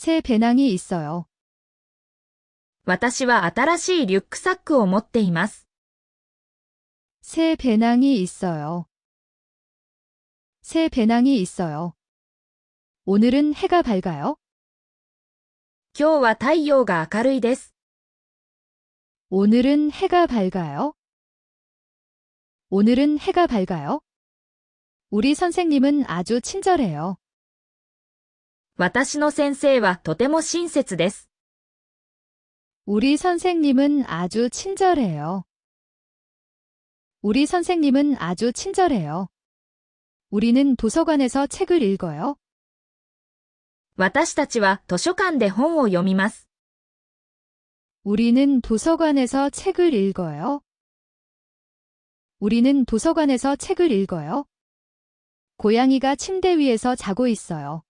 새 배낭이 있어요. 私は新しいリュックサックを持っています。 새 배낭이 있어요. 새 배낭이 있어요. 오늘은 해가 밝아요? 今日は太陽が明るいです。 오늘은 해가 밝아요? 오늘은 해가 밝아요? 우리 선생님은 아주 친절해요. 私の先生はとても親切です。 우리 선생님은 아주 친절해요. 우리 선생님은 아주 친절해요. 우리는 도서관에서 책을 읽어요. 私たちは図書館で本を読みます。 우리는 도서관에서 책을 읽어요. 우리는 도서관에서 책을 읽어요. 고양이가 침대 위에서 자고 있어요.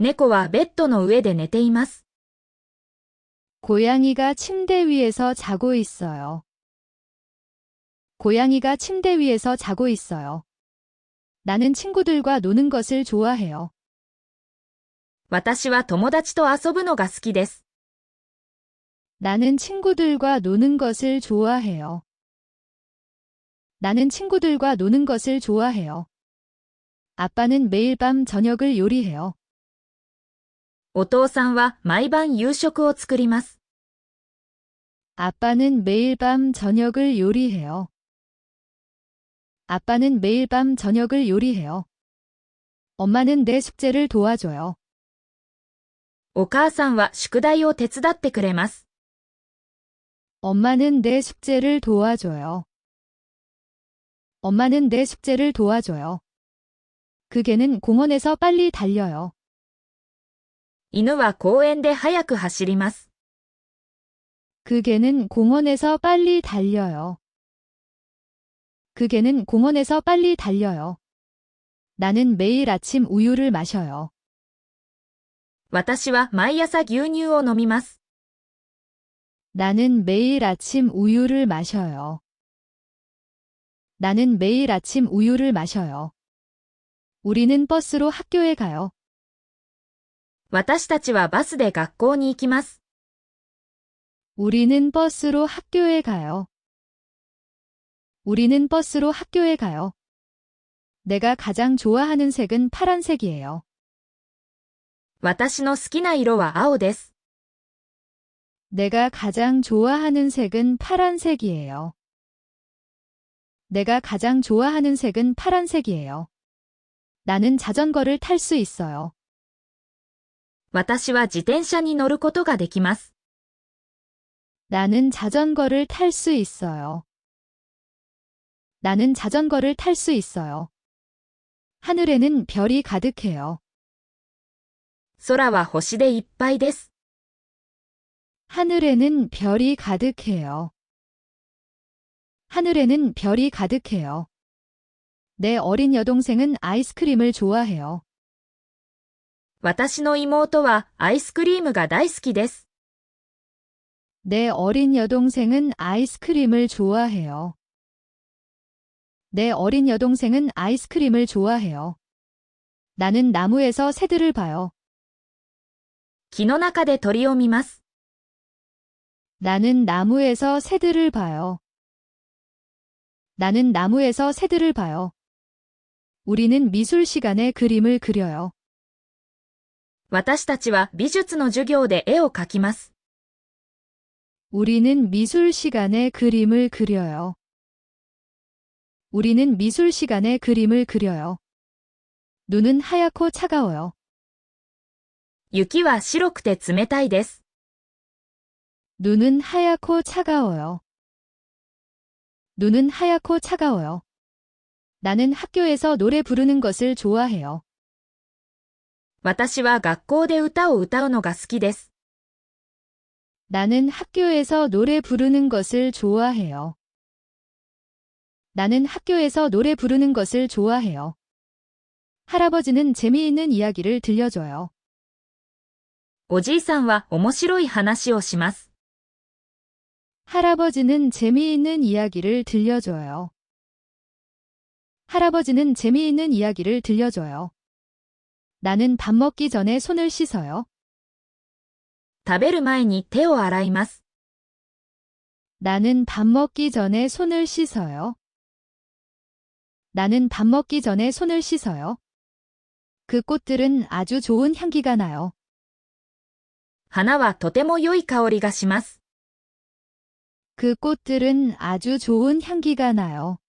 猫はベッドの上で寝ています。 고양이가 침대 위에서 자고 있어요. 고양이가 침대 위에서 자고 있어요. 나는 친구들과 노는 것을 좋아해요. 私は友達と遊ぶのが好きです。 나는 친구들과 노는 것을 좋아해요. 나는 친구들과 노는 것을 좋아해요. 아빠는 매일 밤 저녁을 요리해요. お父さんは毎晩夕食を作ります。 아빠는 매일 밤 저녁을 요리해요. 아빠는 매일 밤 저녁을 요리해요. 엄마는 내 숙제를 도와줘요. お母さんは宿題を手伝ってくれます。 엄마는 내 숙제를 도와줘요. 엄마는 내 숙제를 도와줘요. 그 개는 공원에서 빨리 달려요. 犬は公園で早く走ります。 그 개는 공원에서 빨리 달려요. 그 개는 공원에서 빨리 달려요. 나는 매일 아침 우유를 마셔요. 私は毎朝牛乳を飲みます。 나는 매일 아침 우유를 마셔요. 나는 매일 아침 우유를 마셔요. 우리는 버스로 학교에 가요. 私たちはバスで学校に行きます。 우리는 버스로 학교에 가요. 우리는 버스로 학교에 가요. 내가 가장 좋아하는 색은 파란색이에요. 私の好きな色は青です。 내가 가장 좋아하는 색은 파란색이에요. 내가 가장 좋아하는 색은 파란색이에요. 나는 자전거를 탈 수 있어요. 私は自転車に乗ることができます。 나는 자전거를 탈 수 있어요. 나는 자전거를 탈 수 있어요. 하늘에는 별이 가득해요. 空は星でいっぱいです。 하늘에는 별이 가득해요. 하늘에는 별이 가득해요. 내 어린 여동생은 아이스크림을 좋아해요. 私の妹はアイスクリームが大好きです。 내 어린 여동생은 아이스크림을 좋아해요. 내 어린 여동생은 아이스크림을 좋아해요. 나는 나무에서 새들을 봐요. 木の中で鳥を見ます。 나는 나무에서 새들을 봐요. 나는 나무에서 새들을 봐요. 우리는 미술 시간에 그림을 그려요. 私たちは美術の授業で絵を描きます。 우리는 미술 시간에 그림을 그려요. 우리는 미술 시간에 그림을 그려요. 눈은 하얗고 차가워요. 雪は白くて冷たいです。 눈은 하얗고 차가워요. 눈은 하얗고 차가워요. 나는 학교에서 노래 부르는 것을 좋아해요. 私は学校で歌を歌うのが好きです。 나는 학교에서 노래 부르는 것을 좋아해요. 나는 학교에서 노래 부르는 것을 좋아해요. 할아버지는 재미있는 이야기를 들려줘요. おじいさんは面白い話をします。 할아버지는 재미있는 이야기를 들려줘요. 할아버지는 재미있는 이야기를 들려줘요. 나는 밥 먹기 전에 손을 씻어요. 食べる前に手を洗います。 나는 밥 먹기 전에 손을 씻어요. 나는 밥 먹기 전에 손을 씻어요. 그 꽃들은 아주 좋은 향기가 나요. 花はとても良い香りがします。 그 꽃들은 아주 좋은 향기가 나요.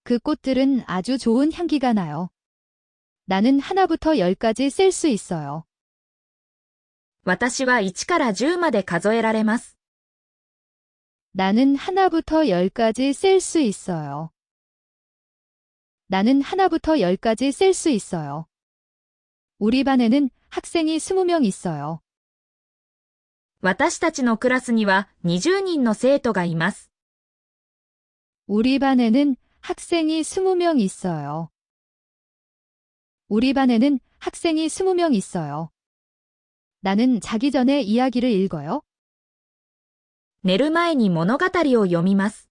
그 꽃들은 아주 좋은 향기가 나요. 나는 하나부터 10까지 셀 수 있어요. 私は1から10まで数えられます。 나는 하나부터 10까지 셀 수 있어요. 나는 하나부터 10까지 셀 수 있어요. 우리 반에는 학생이 20명 있어요. 私たちのクラスには20人の生徒がいます。 우리 반에는 학생이 20명 있어요. 우리 반에는 학생이 20명 있어요. 나는 자기 전에 이야기를 읽어요. 寝る前に物語を読みます。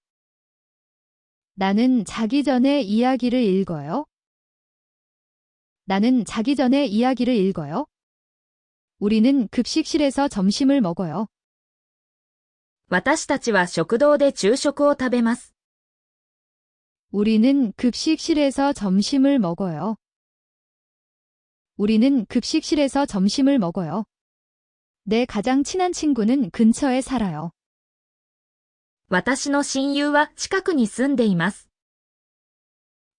나는 자기 전에 이야기를 읽어요. 나는 자기 전에 이야기를 읽어요. 우리는 급식실에서 점심을 먹어요. 私たちは食堂で昼食を食べます。 우리는 급식실에서 점심을 먹어요. 우리는 급식실에서 점심을 먹어요. 내 가장 친한 친구는 근처에 살아요. 私の親友は近くに住んでいます。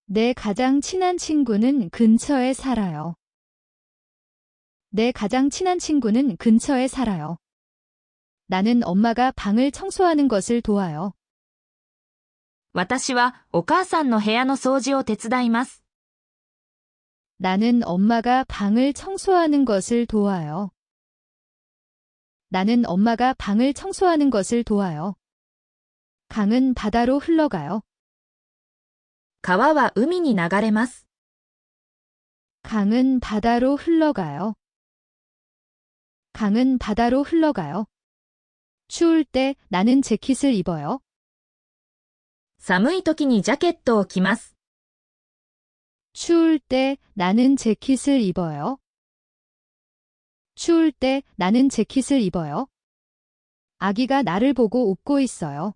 내 가장 친한 친구는 근처에 살아요. 내 가장 친한 친구는 근처에 살아요. 나는 엄마가 방을 청소하는 것을 도와요. 私はお母さんの部屋の掃除を手伝います。 나는 엄마가 방을 청소하는 것을 도와요. 나는 엄마가 방을 청소하는 것을 도와요. 강은 바다로 흘러가요. 川は海に流れます。 강은 바다로 흘러가요. 강은 바다로 흘러가요. 추울 때 나는 재킷을 입어요. 寒い時にジャケットを着ます。 추울 때 나는 재킷을 입어요. 추울 때 나는 재킷을 입어요. 아기가 나를 보고 웃고 있어요.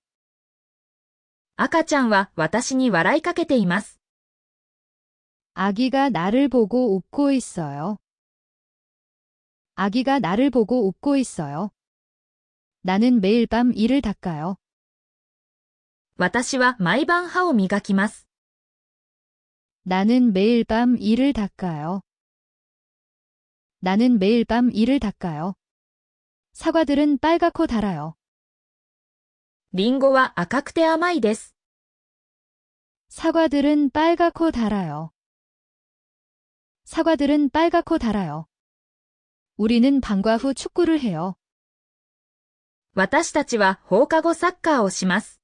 赤ちゃんは私に笑いかけています。 아기가 나를 보고 웃고 있어요. 아기가 나를 보고 웃고 있어요. 나는 매일 밤 이를 닦아요. 私は毎晩歯を磨きます。 나는 매일 밤 이를 닦아요. 나는 매일 밤 이를 닦아요. 사과들은 빨갛고 달아요. リンゴは赤くて甘いです。 사과들은 빨갛고 달아요. 사과들은 빨갛고 달아요. 우리는 방과 후 축구를 해요. 私たちは放課後サッカーをします。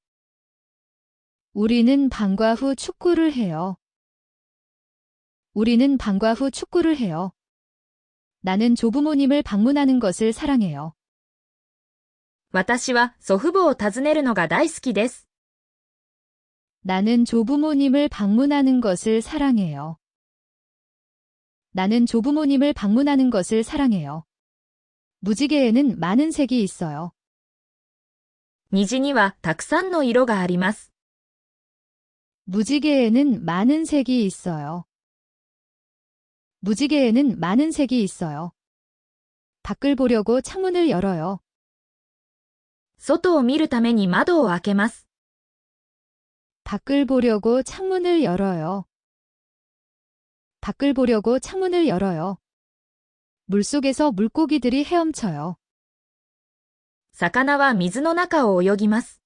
우리는 방과 후 축구를 해요. 우리는 방과 후 축구를 해요. 나는 조부모님을 방문하는 것을 사랑해요. 私は祖父母を訪ねるのが大好きです。 나는 조부모님을 방문하는 것을 사랑해요. 나는 조부모님을 방문하는 것을 사랑해요. 무지개에는 많은 색이 있어요. 虹にはたくさんの色があります。 무지개에는 많은 색이 있어요. 무지개에는 많은 색이 있어요. 밖을 보려고 창문을 열어요. 外を見るために窓を開けます。 밖을 보려고 창문을 열어요. 밖을 보려고 창문을 열어요. 물속에서 물고기들이 헤엄쳐요. 魚は水の中を泳ぎます。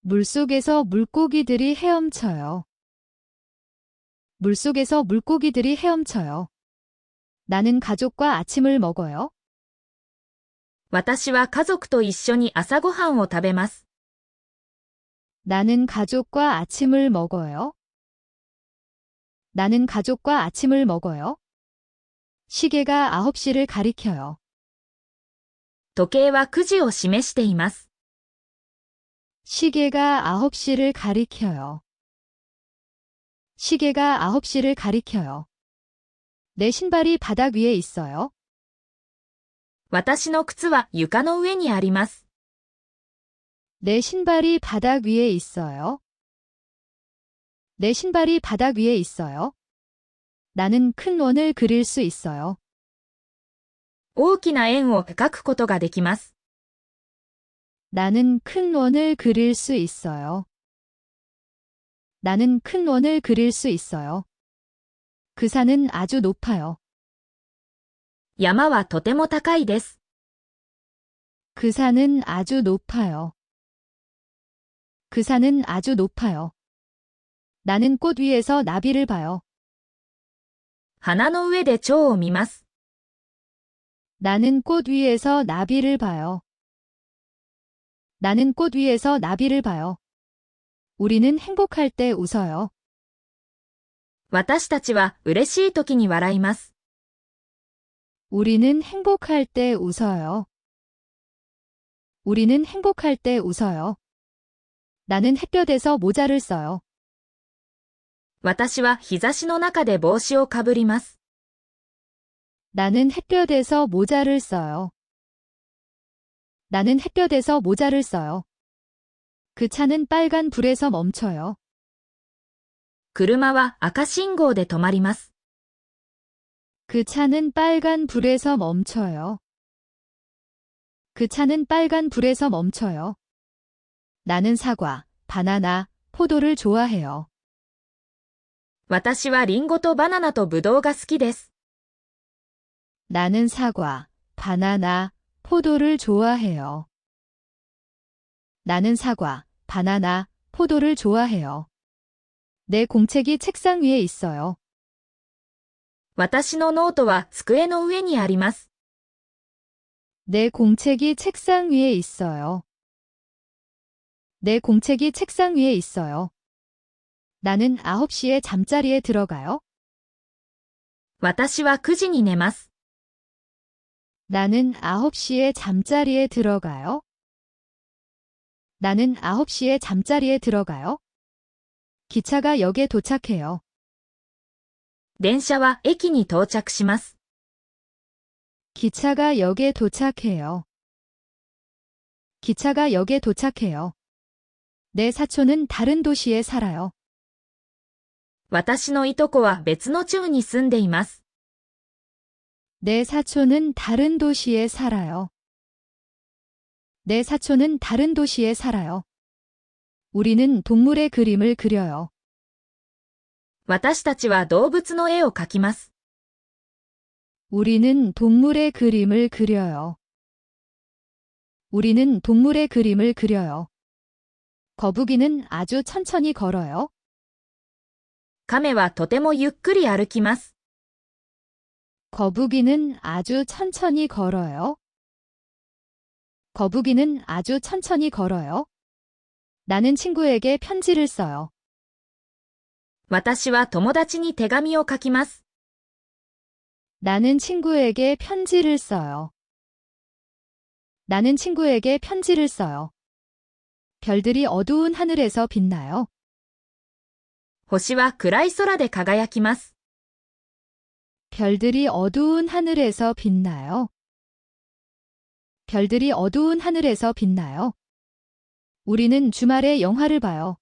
물속에서 물고기들이 헤엄쳐요. 물속에서 물고기들이 헤엄쳐요. 나는 가족과 아침을 먹어요. 私は家族と一緒に朝ごはんを食べます。 나는 가족과 아침을 먹어요. 나는 가족과 아침을 먹어요. 시계가 9시를 가리켜요. 時計は9時を示しています。 시계가 9시를 가리켜요. 시계가 9시를 가리켜요. 내 신발이 바닥 위에 있어요. 私の靴は床の上にあります。 내 신발이 바닥 위에 있어요. 내 신발이 바닥 위에 있어요. 나는 큰 원을 그릴 수 있어요. 大きな円を描くことができます。 나는 큰 원을 그릴 수 있어요. 나는 큰 원을 그릴 수 있어요. 그 산은 아주 높아요. 山はとても高いです。 그 산은 아주 높아요. 그 산은 아주 높아요. 나는 꽃 위에서 나비를 봐요. 花の上で蝶を見ます。 나는 꽃 위에서 나비를 봐요. 나는 꽃 위에서 나비를 봐요. 우리는 행복할 때 웃어요. 私たちは嬉しい時に笑います。 우리는 행복할 때 웃어요. 우리는 행복할 때 웃어요. 나는 햇볕에서 모자를 써요. 私は日差しの中で帽子をかぶります。 나는 햇볕에서 모자를 써요. 나는 햇볕에서 모자를 써요. 그 차는 빨간 불에서 멈춰요. 車は赤信号で止まります。 그 차는 빨간 불에서 멈춰요. 그 차는 빨간 불에서 멈춰요. 나는 사과, 바나나, 포도를 좋아해요. 私はリンゴとバナナとブドウが好きです。 나는 사과, 바나나, 포도를 좋아해요. 나는 사과, 바나나, 포도를 좋아해요. 내 공책이 책상 위에 있어요. 私のノートは机の上にあります。 내 공책이 책상 위에 있어요. 내 공책이 책상 위에 있어요. 나는 9시에 잠자리에 들어가요. 私は9時に寝ます。 나는 9시에 잠자리에 들어가요. 나는 9시에 잠자리에 들어가요. 기차가 역에 도착해요. 電車は駅に到着します。 기차가 역에 도착해요. 기차가 역에 도착해요. 내 사촌은 다른 도시에 살아요. 私のいとこは別の町に住んでいます。 내 사촌은 다른 도시에 살아요. 내 사촌은 다른 도시에 살아요. 우리는 동물의 그림을 그려요. 私たちは動物の絵を描きます。 우리는 동물의 그림을 그려요. 우리는 동물의 그림을 그려요. 거북이는 아주 천천히 걸어요. 亀はとてもゆっくり歩きます。 거북이는 아주 천천히 걸어요. 거북이는 아주 천천히 걸어요. 나는 친구에게 편지를 써요. 私は友達に手紙を書きます。 나는 친구에게 편지를 써요. 나는 친구에게 편지를 써요. 별들이 어두운 하늘에서 빛나요. 星は暗い空で輝きます。 별들이 어두운 하늘에서 빛나요. 별들이 어두운 하늘에서 빛나요. 우리는 주말에 영화를 봐요.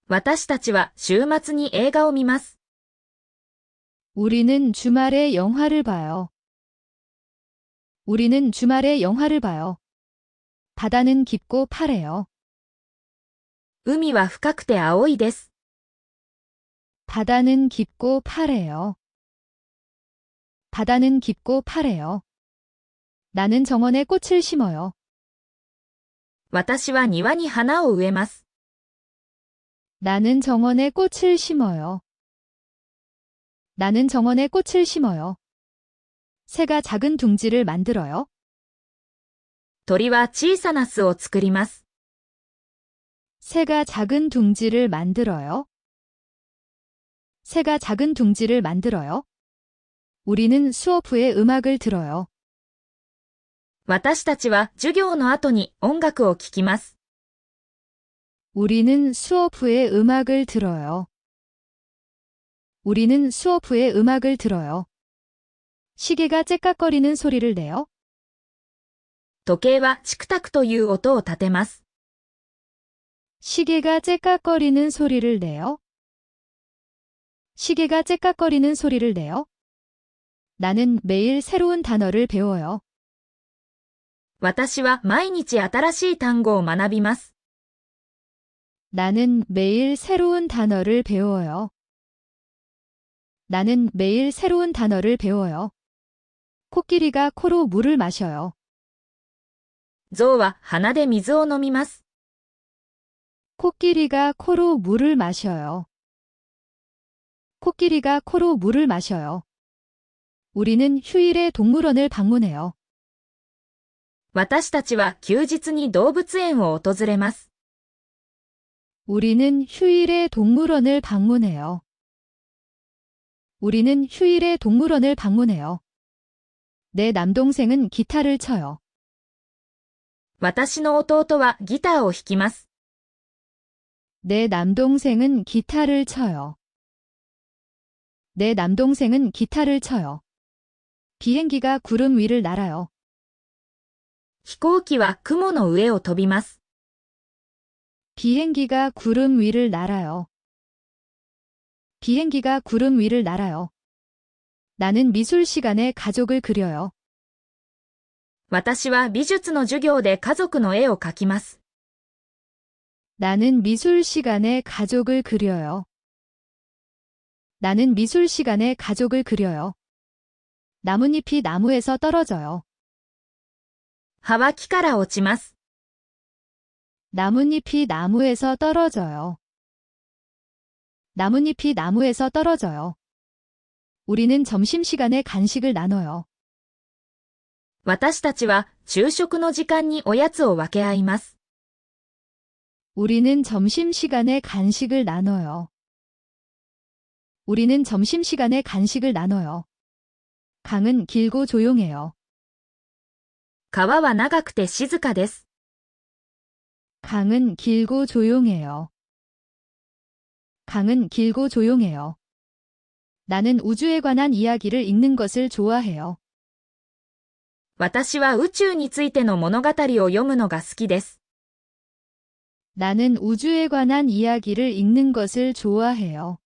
私たちは週末に映画を見ます。 우리는 주말에 영화를 봐요. 우리는 주말에 영화를 봐요. 바다는 깊고 파래요. 海は深くて青いです。 바다는 깊고 파래요. 바다는 깊고 파래요. 나는 정원에 꽃을 심어요. 私は庭に花を植えます。 나는 정원에 꽃을 심어요. 나는 정원에 꽃을 심어요. 새가 작은 둥지를 만들어요. 鳥は小さな巣を作ります。 새가 작은 둥지를 만들어요. 새가 작은 둥지를 만들어요. 우리는 수업 후에 음악을 들어요. 私たちは授業の後に音楽を聴きます。 우리는 수업 후에 음악을 들어요. 우리는 수업 후에 음악을 들어요. 시계가 째깍거리는 소리를 내요. 時計はチクタクという音を立てます。 시계가 째깍거리는 소리를 내요. 시계가 째깍거리는 소리를 내요. 나는 매일 새로운 단어를 배워요. 私は毎日新しい単語を学びます。 나는 매일 새로운 단어를 배워요. 나는 매일 새로운 단어를 배워요. 코끼리가 코로 물을 마셔요. 象は鼻で水を飲みます。 코끼리가 코로 물을 마셔요. 코끼리가 코로 물을 마셔요. 우리는 휴일에 동물원을 방문해요. 私たちは休日に動物園を訪れます。 우리는 휴일에 동물원을 방문해요. 우리는 휴일에 동물원을 방문해요. 내 남동생은 기타를 쳐요. 私の弟はギターを弾きます。 내 남동생은 기타를 쳐요. 내 남동생은 기타를 쳐요. 비행기가 구름 위를 날아요. 飛行機は雲の上を飛びます。 비행기가 구름 위를 날아요. 비행기가 구름 위를 날아요. 나는 미술 시간에 가족을 그려요. 私は美術の授業で家族の絵を描きます。 나는 미술 시간에 가족을 그려요. 나는 미술 시간에 가족을 그려요. 나뭇잎이 나무에서 떨어져요. 葉は木から落ちます。 나뭇잎이 나무에서 떨어져요. 나뭇잎이 나무에서 떨어져요. 우리는 점심시간에 간식을 나눠요. 私たちは昼食の時間におやつを分け合います。 우리는 점심시간에 간식을 나눠요. 우리는 점심시간에 간식을 나눠요. 강은 길고 조용해요. 川は長くて静かです。 강은 길고 조용해요. 강은 길고 조용해요. 나는 우주에 관한 이야기를 읽는 것을 좋아해요. 私は宇宙についての物語を読むのが好きです。 나는 우주에 관한 이야기를 읽는 것을 좋아해요.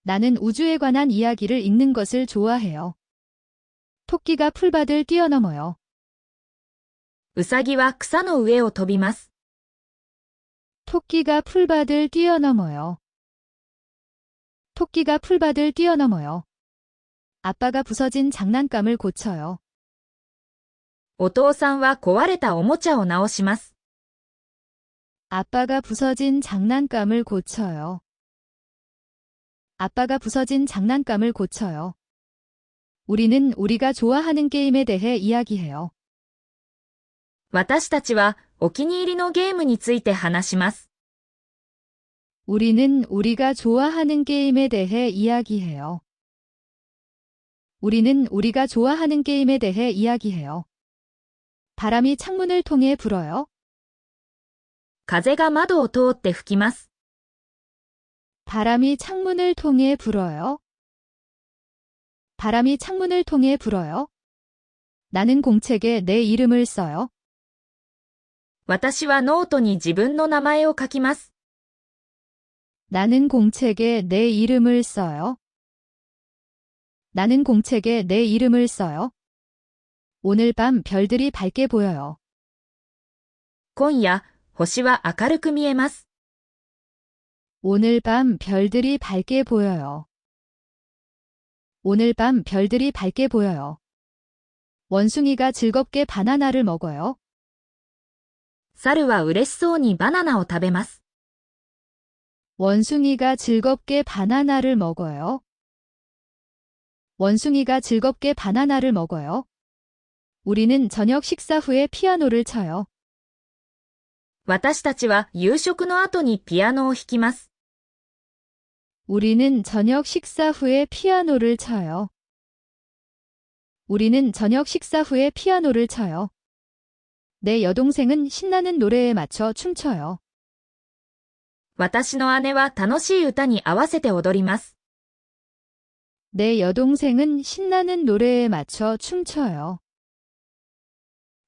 나는 우주에 관한 이야기를 읽는 것을 좋아해요. 토끼가 풀밭을 뛰어넘어요. ウサギは草の上を飛びます。 토끼가 풀밭을 뛰어넘어요. 토끼가 풀밭을 뛰어넘어요. 아빠가 부서진 장난감을 고쳐요. お父さんは壊れたおもちゃを直します。 아빠가 부서진 장난감을 고쳐요. 아빠가 부서진 장난감을 고쳐요. 우리는 우리가 좋아하는 게임에 대해 이야기해요. 私たちはお気に入りのゲームについて話します。 우리는 우리가 좋아하는 게임에 대해 이야기해요. 우리는 우리가 좋아하는 게임에 대해 이야기해요. 바람이 창문을 통해 불어요. 風が窓を通って吹きます。 바람이 창문을 통해 불어요. 바람이 창문을 통해 불어요. 나는 공책에 내 이름을 써요. 私はノートに自分の名前を書きます。 나는 공책에 내 이름을 써요. 나는 공책에 내 이름을 써요. 오늘 밤 별들이 밝게 보여요. 今夜、星は明るく見えます。 오늘 밤 별들이 밝게 보여요. 오늘 밤 별들이 밝게 보여요. 원숭이가 즐겁게 바나나를 먹어요. 猿は嬉しそうにバナナを食べます。 원숭이가 즐겁게 바나나를 먹어요. 원숭이가 즐겁게 바나나를 먹어요. 우리는 저녁 식사 후에 피아노를 쳐요. 私たちは夕食の後にピアノを弾きます。 우리는 저녁 식사 후에 피아노를 쳐요. 우리는 저녁 식사 후에 피아노를 쳐요. 내 여동생은 신나는 노래에 맞춰 춤춰요. 私の姉は楽しい歌に合わせて踊ります。내 여동생은 신나는 노래에 맞춰 춤춰요.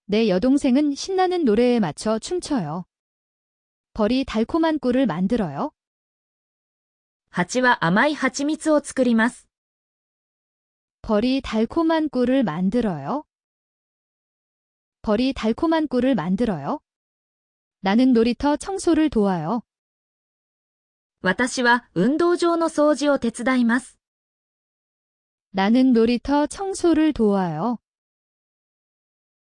내 여동생은 신나는 노래에 맞춰 춤춰요. 벌이 달콤한 꿀을 만들어요. 蜂は甘い蜂蜜を作ります。벌이 달콤한 꿀을 만들어요. 벌이 달콤한 꿀을 만들어요. 나는 놀이터 청소를 도와요. 私は運動場の掃除を手伝います。 나는 놀이터 청소를 도와요.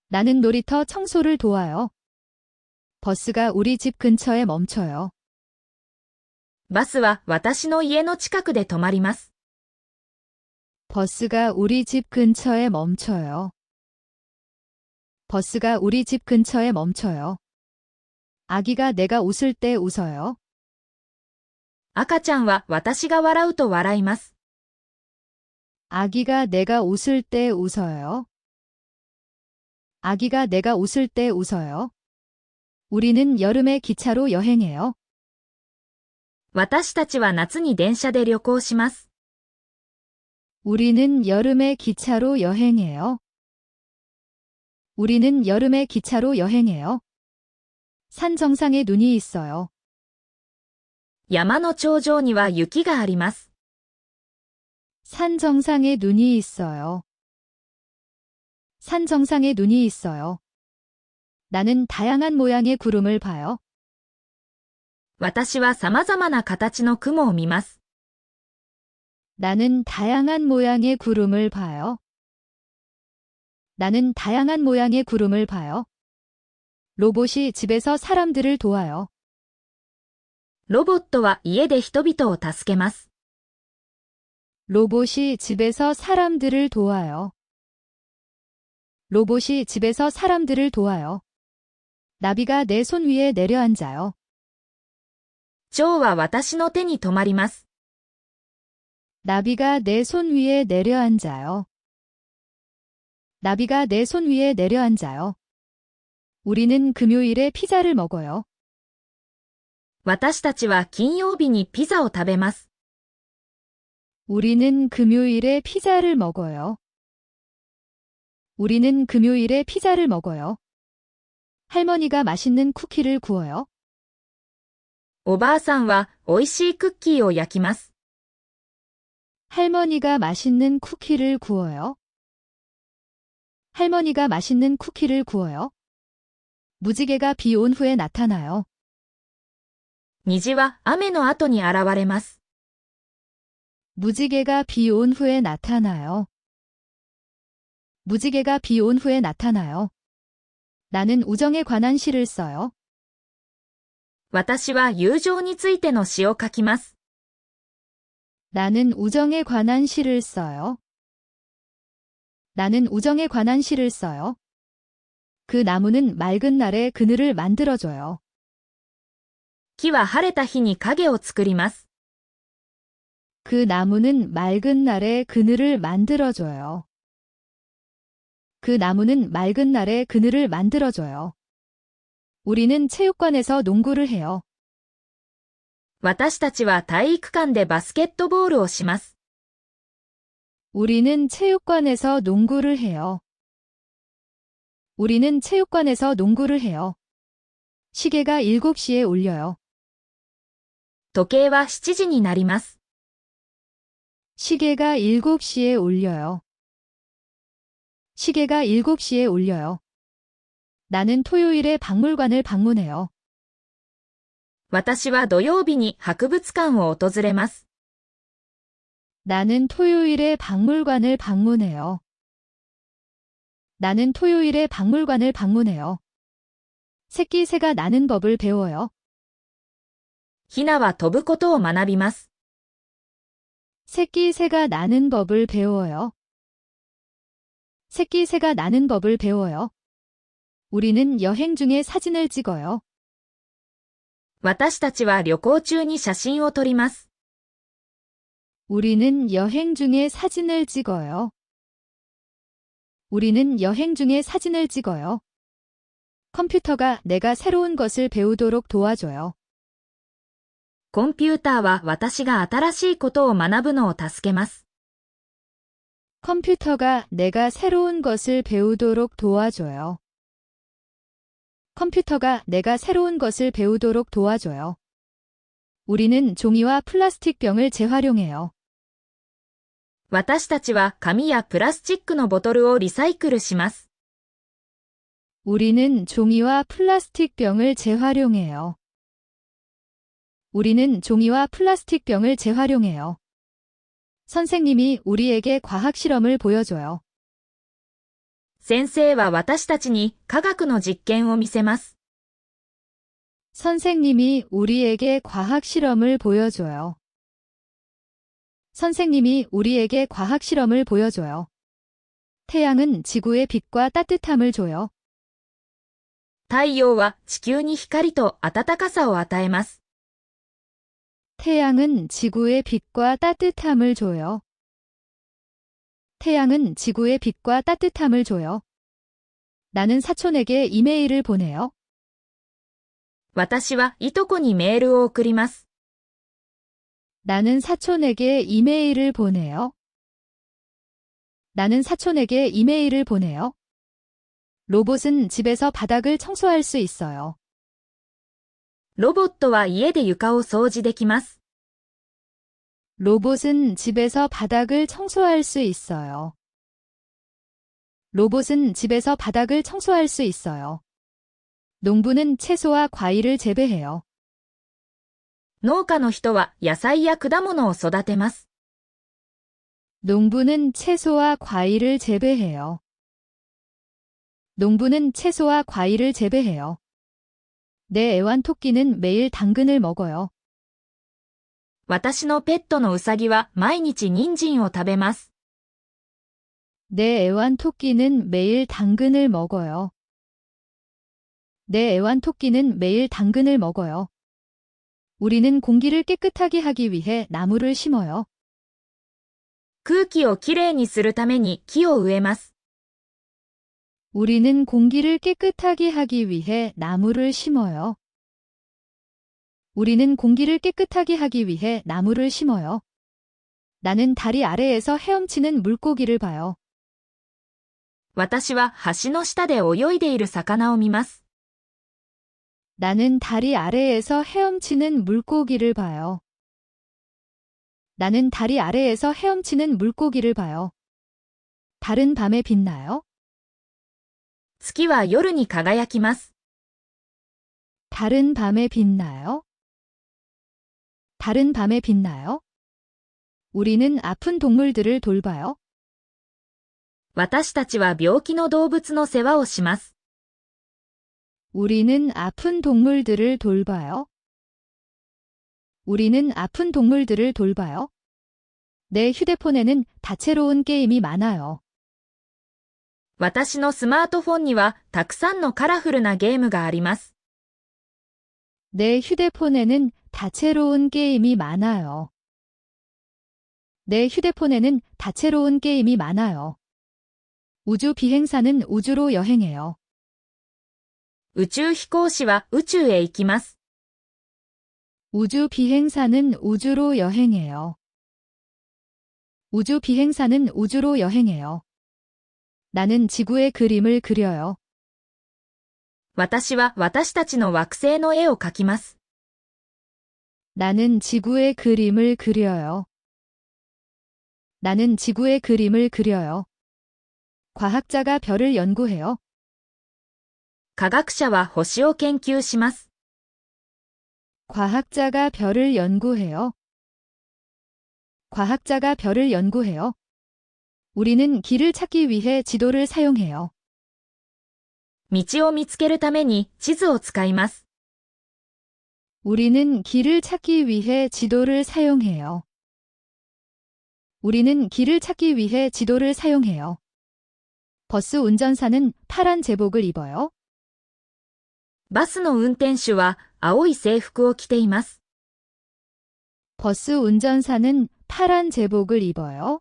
나는 놀이터 청소를 도와요. 버스가 우리 집 근처에 멈춰요. バスは私の家の近くで止まります。 버스가 우리 집 근처에 멈춰요. 버스가 우리 집 근처에 멈춰요. 아기가 내가 웃을 때 웃어요. 赤ちゃんは私が笑うと笑います。 아기가 내가 웃을 때 웃어요. 아기가 내가 웃을 때 웃어요. 우리는 여름에 기차로 여행해요. 私たちは夏に電車で旅行します。 우리는 여름에 기차로 여행해요. 우리는 여름에 기차로 여행해요. 산 정상에 눈이 있어요. 山の頂上には雪があります。 산 정상에 눈이 있어요. 산 정상에 눈이 있어요. 나는 다양한 모양의 구름을 봐요. 私は様々な形の雲を見ます。 나는 다양한 모양의 구름을 봐요. 나는 다양한 모양의 구름을 봐요. 로봇이 집에서 사람들을 도와요. ロボットは家で人々を助けます。 로봇이 집에서 사람들을 도와요. 로봇이 집에서 사람들을 도와요. 나비가 내 손 위에 내려앉아요. 蝶は私の手に止まります。 나비가 내 손 위에 내려앉아요. 나비가 내 손 위에 내려앉아요. 우리는 금요일에 피자를 먹어요. 私たちは金曜日にピザを食べます。 우리는 금요일에 피자를 먹어요. 우리는 금요일에 피자를 먹어요. 할머니가 맛있는 쿠키를 구워요. おばあさんは美味しいクッキーを焼きます。 할머니가 맛있는 쿠키를 구워요. 할머니가 맛있는 쿠키를 구워요. 무지개가 비 온 후에 나타나요. 虹は雨の後に現れます。 무지개가 비 온 후에 나타나요. 무지개가 비 온 후에 나타나요. 나는 우정에 관한 시를 써요. 私は友情についての詩を書きます。 나는 우정에 관한 시를 써요. 나는 우정에 관한 시를 써요. 그 나무는 맑은 날에 그늘을 만들어줘요. 木は晴れた日に影を作ります。 그 나무는 맑은 날에 그늘을 만들어줘요. 그 나무는 맑은 날에 그늘을 만들어줘요. 우리는 체육관에서 농구를 해요. 私たちは体育館でバスケットボールをします。 우리는 체육관에서 농구를 해요. 우리는 체육관에서 농구를 해요. 시계가 7시에 울려요. 時計は7時になります。 시계가 7시에 울려요. 시계가 7시에 울려요. 나는 토요일에 박물관을 방문해요. 私は土曜日に博物館を訪れます。 나는 토요일에 박물관을 방문해요. 나는 토요일에 박물관을 방문해요. 새끼 새가 나는 법을 배워요. ヒナは飛ぶことを学びます。 새끼 새가 나는 법을 배워요. 새끼 새가 나는 법을 배워요. 우리는 여행 중에 사진을 찍어요. 私たちは旅行中に写真を撮ります。 우리는 여행 중에 사진을 찍어요. 우리는 여행 중에 사진을 찍어요. 컴퓨터가 내가 새로운 것을 배우도록 도와줘요. コンピューターは私が新しいことを学ぶのを助けます。 컴퓨터가 내가 새로운 것을 배우도록 도와줘요. 컴퓨터가 내가 새로운 것을 배우도록 도와줘요. 우리는 종이와 플라스틱 병을 재활용해요. 私たちは紙やプラスチックのボトルをリサイクルします。 우리는 종이와 플라스틱 병을 재활용해요. 우리는 종이와 플라스틱 병을 재활용해요. 선생님이 우리에게 과학 실험을 보여줘요. 先生は私たちに科学の実験を見せます。 선생님이 우리에게 과학 실험을 보여줘요. 선생님이 우리에게 과학 실험을 보여줘요. 태양은 지구에 빛과 따뜻함을 줘요. 太陽は地球に光と暖かさを与えます。 태양은 지구에 빛과 따뜻함을 줘요. 태양은 지구에 빛과 따뜻함을 줘요. 나는 사촌에게 이메일을 보내요. 私はいとこにメールを送ります。 나는 사촌에게 이메일을 보내요. 나는 사촌에게 이메일을 보내요. 로봇은 집에서 바닥을 청소할 수 있어요. ロボットは家で床を掃除できます。 로봇은 집에서 바닥을 청소할 수 있어요. 로봇은 집에서 바닥을 청소할 수 있어요. 농부는 채소와 과일을 재배해요. 農家の人は野菜や果物を育てます。 농부는 채소와 과일을 재배해요. 농부는 채소와 과일을 재배해요. 내 애완토끼는 매일 당근을 먹어요. 私のペットのウサギは毎日人参を食べます。 내 애완토끼는 매일 당근을 먹어요. 내 애완토끼는 매일 당근을 먹어요. 우리는 공기를 깨끗하게 하기 위해 나무를 심어요. 空気をきれいにするために木を植えます。 우리는 공기를 깨끗하게 하기 위해 나무를 심어요. 우리는 공기를 깨끗하게 하기 위해 나무를 심어요. 나는 다리 아래에서 헤엄치는 물고기를 봐요. 私は橋の下で泳いでいる魚を見ます。 나는 다리 아래에서 헤엄치는 물고기를 봐요. 나는 다리 아래에서 헤엄치는 물고기를 봐요. 달은 밤에 빛나요? 月は夜に輝きます。 달은 밤에 빛나요? 달은 밤에 빛나요? 우리는 아픈 동물들을 돌봐요. 私たちは病気の動物の世話をします。 우리는 아픈 동물들을 돌봐요. 우리는 아픈 동물들을 돌봐요. 내 휴대폰에는 다채로운 게임이 많아요. 私のスマートフォンにはたくさんのカラフルなゲームがあります。 내 휴대폰에는 다채로운 게임이 많아요. 내 휴대폰에는 다채로운 게임이 많아요. 우주 비행사는 우주로 여행해요. 宇宙飛行士は宇宙へ行きます。 우주 비행사는 우주로 여행해요. 우주 비행사는 우주로 여행해요. 나는 지구의 그림을 그려요. 私は私たちの惑星の絵を描きます。 나는 지구의 그림을 그려요. 나는 지구의 그림을 그려요. 과학자가 별을 연구해요. 科学者は星を研究します。 과학자가 별을 연구해요. 과학자가 별을 연구해요. 우리는 길을 찾기 위해 지도를 사용해요. 道を見つけるために地図を使います。 우리는 길을 찾기 위해 지도를 사용해요. 우리는 길을 찾기 위해 지도를 사용해요. 버스 운전사는 파란 제복을 입어요. バスの運転手は青い制服を着ています。 버스 운전사는 파란 제복을 입어요.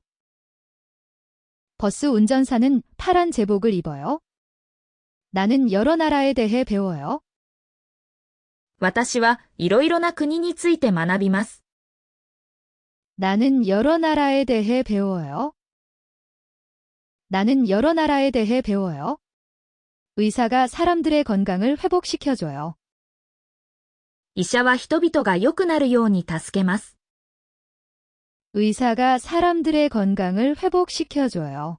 버스 운전사는 파란 제복을 입어요. 나는 여러 나라에 대해 배워요. 私はいろいろな国について学びます。 나는 여러 나라에 대해 배워요. 나는 여러 나라에 대해 배워요. 의사가 사람들의 건강을 회복시켜줘요. 医者は人々が良くなるように助けます。 의사가 사람들의 건강을 회복시켜줘요.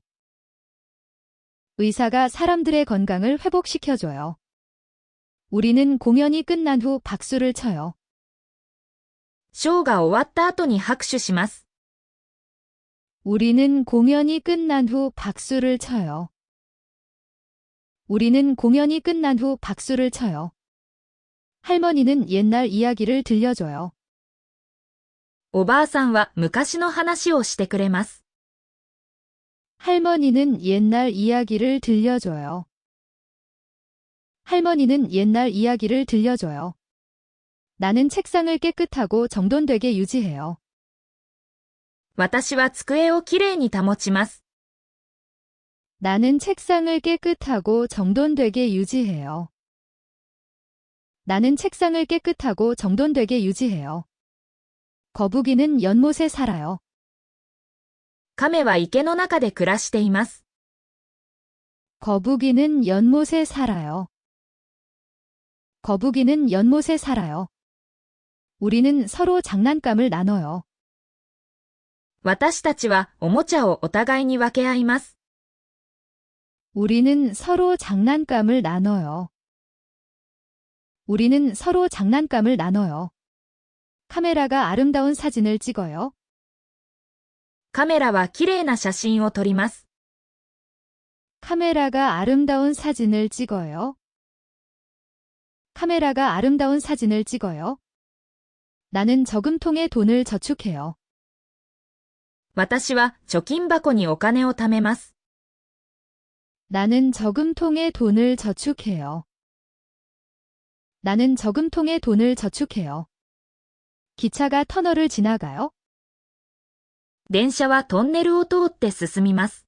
의사가 사람들의 건강을 회복시켜줘요. 우리는 공연이 끝난 후 박수를 쳐요. ショーが終わった後に拍手します。 우리는 공연이 끝난 후 박수를 쳐요. 우리는 공연이 끝난 후 박수를 쳐요. 할머니는 옛날 이야기를 들려줘요. おばあさんは昔の話をしてくれます。 할머니는 옛날 이야기를 들려줘요. 할머니는 옛날 이야기를 들려줘요. 나는 책상을 깨끗하고 정돈되게 유지해요. 私は机をきれいに保ちます。 나는 책상을 깨끗하고 정돈되게 유지해요. 나는 책상을 깨끗하고 정돈되게 유지해요. 거북이는 연못에 살아요. 亀は池の中で暮らしています。 거북이는 연못에 살아요. 거북이는 연못에 살아요. 우리는 서로 장난감을 나눠요. 私たちはおもちゃをお互いに分け合います。 우리는 서로 장난감을 나눠요. 우리는 서로 장난감을 나눠요. 카메라가 아름다운 사진을 찍어요. カメラはきれいな写真を撮ります。 카메라가 아름다운 사진을 찍어요. 카메라가 아름다운 사진을 찍어요. 나는 저금통에 돈을 저축해요. 私は貯金箱にお金を貯めます。 나는 저금통에 돈을 저축해요. 나는 저금통에 돈을 저축해요. 기차가 터널을 지나가요. 電車はトンネルを通って進みます。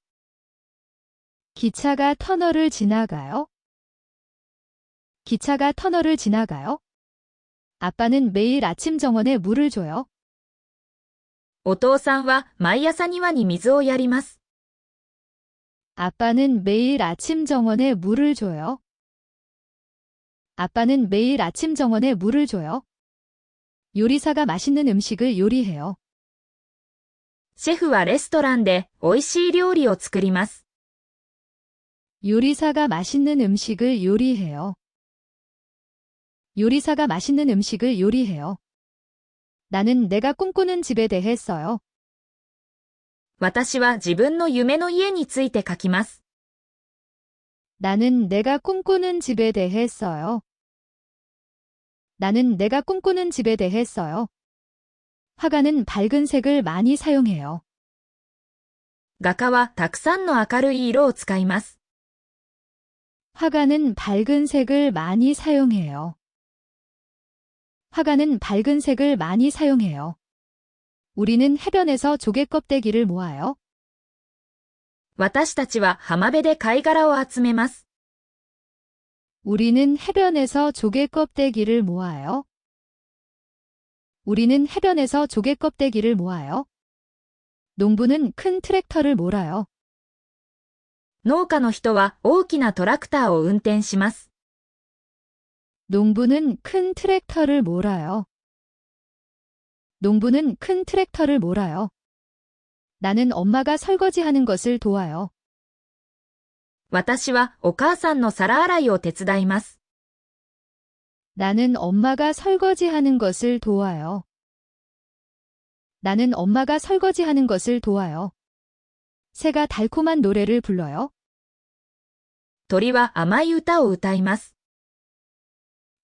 기차가 터널을 지나가요. 기차가 터널을 지나가요. 아빠는 매일 아침 정원에 물을 줘요. お父さんは毎朝庭に水をやります。 아빠는 매일 아침 정원에 물을 줘요. 아빠는 매일 아침 정원에 물을 줘요. 요리사가 맛있는 음식을 요리해요. シェフはレストランで美味しい料理を作ります。 요리사가 맛있는 음식을 요리해요. 요리사가 맛있는 음식을 요리해요. 나는 내가 꿈꾸는 집에 대해 써요. 私は自分の夢の家について書きます。 나는 내가 꿈꾸는 집에 대해 써요. 나는 내가 꿈꾸는 집에 대해 써요. 화가는 밝은 색을 많이 사용해요. 画家はたくさんの明るい色を使います。 화가는 밝은 색을 많이 사용해요. 화가는 밝은 색을 많이 사용해요. 우리는 해변에서 조개 껍데기를 모아요. 私たちは浜辺で貝殻を集めます。 우리는 해변에서 조개 껍데기를 모아요. 우리는 해변에서 조개 껍데기를 모아요. 농부는 큰 트랙터를 몰아요. 農家の人は大きなトラクターを運転します。 농부는 큰 트랙터를 몰아요. 농부는 큰 트랙터를 몰아요. 나는 엄마가 설거지하는 것을 도와요. 私はお母さんの皿洗いを手伝います。 나는 엄마가 설거지하는 것을 도와요. 나는 엄마가 설거지하는 것을 도와요. 새가 달콤한 노래를 불러요. 鳥は甘い歌を歌います。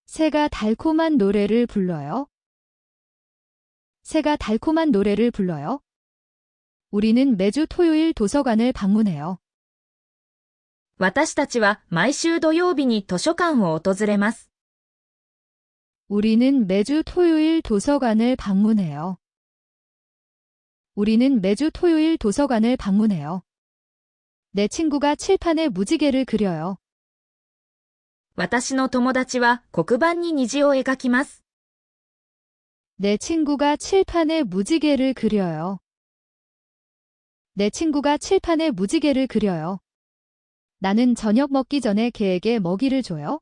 새가 달콤한 노래를 불러요. 새가 달콤한 노래를 불러요. 우리는 매주 토요일 도서관을 방문해요. 私たちは毎週土曜日に図書館を訪れます。 우리는 매주 토요일 도서관을 방문해요. 우리는 매주 토요일 도서관을 방문해요. 내 친구가 칠판에 무지개를 그려요. 私の友達は黒板に虹を描きます。 내 친구가 칠판에 무지개를 그려요. 내 친구가 칠판에 무지개를 그려요. 나는 저녁 먹기 전에 개에게 먹이를 줘요.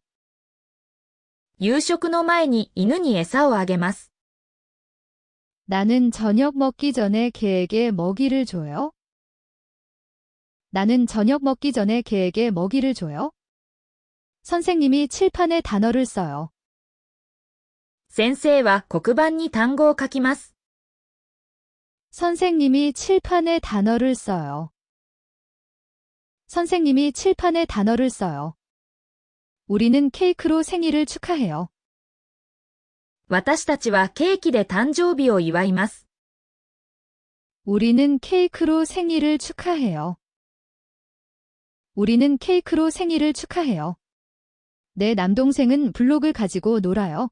夕食の前に犬に餌をあげます。 나는 저녁 먹기 전에 개에게 먹이를 줘요. 나는 저녁 먹기 전에 개에게 먹이를 줘요. 선생님이 칠판에 단어를 써요. 先生は黒板に単語を書きます。 선생님이 칠판에 단어를 써요. 선생님이 칠판에 단어를 써요. 우리는 케이크로 생일을 축하해요. 私たちはケーキで誕生日を祝います。 우리는 케이크로 생일을 축하해요. 우리는 케이크로 생일을 축하해요. 내 남동생은 블록을 가지고 놀아요.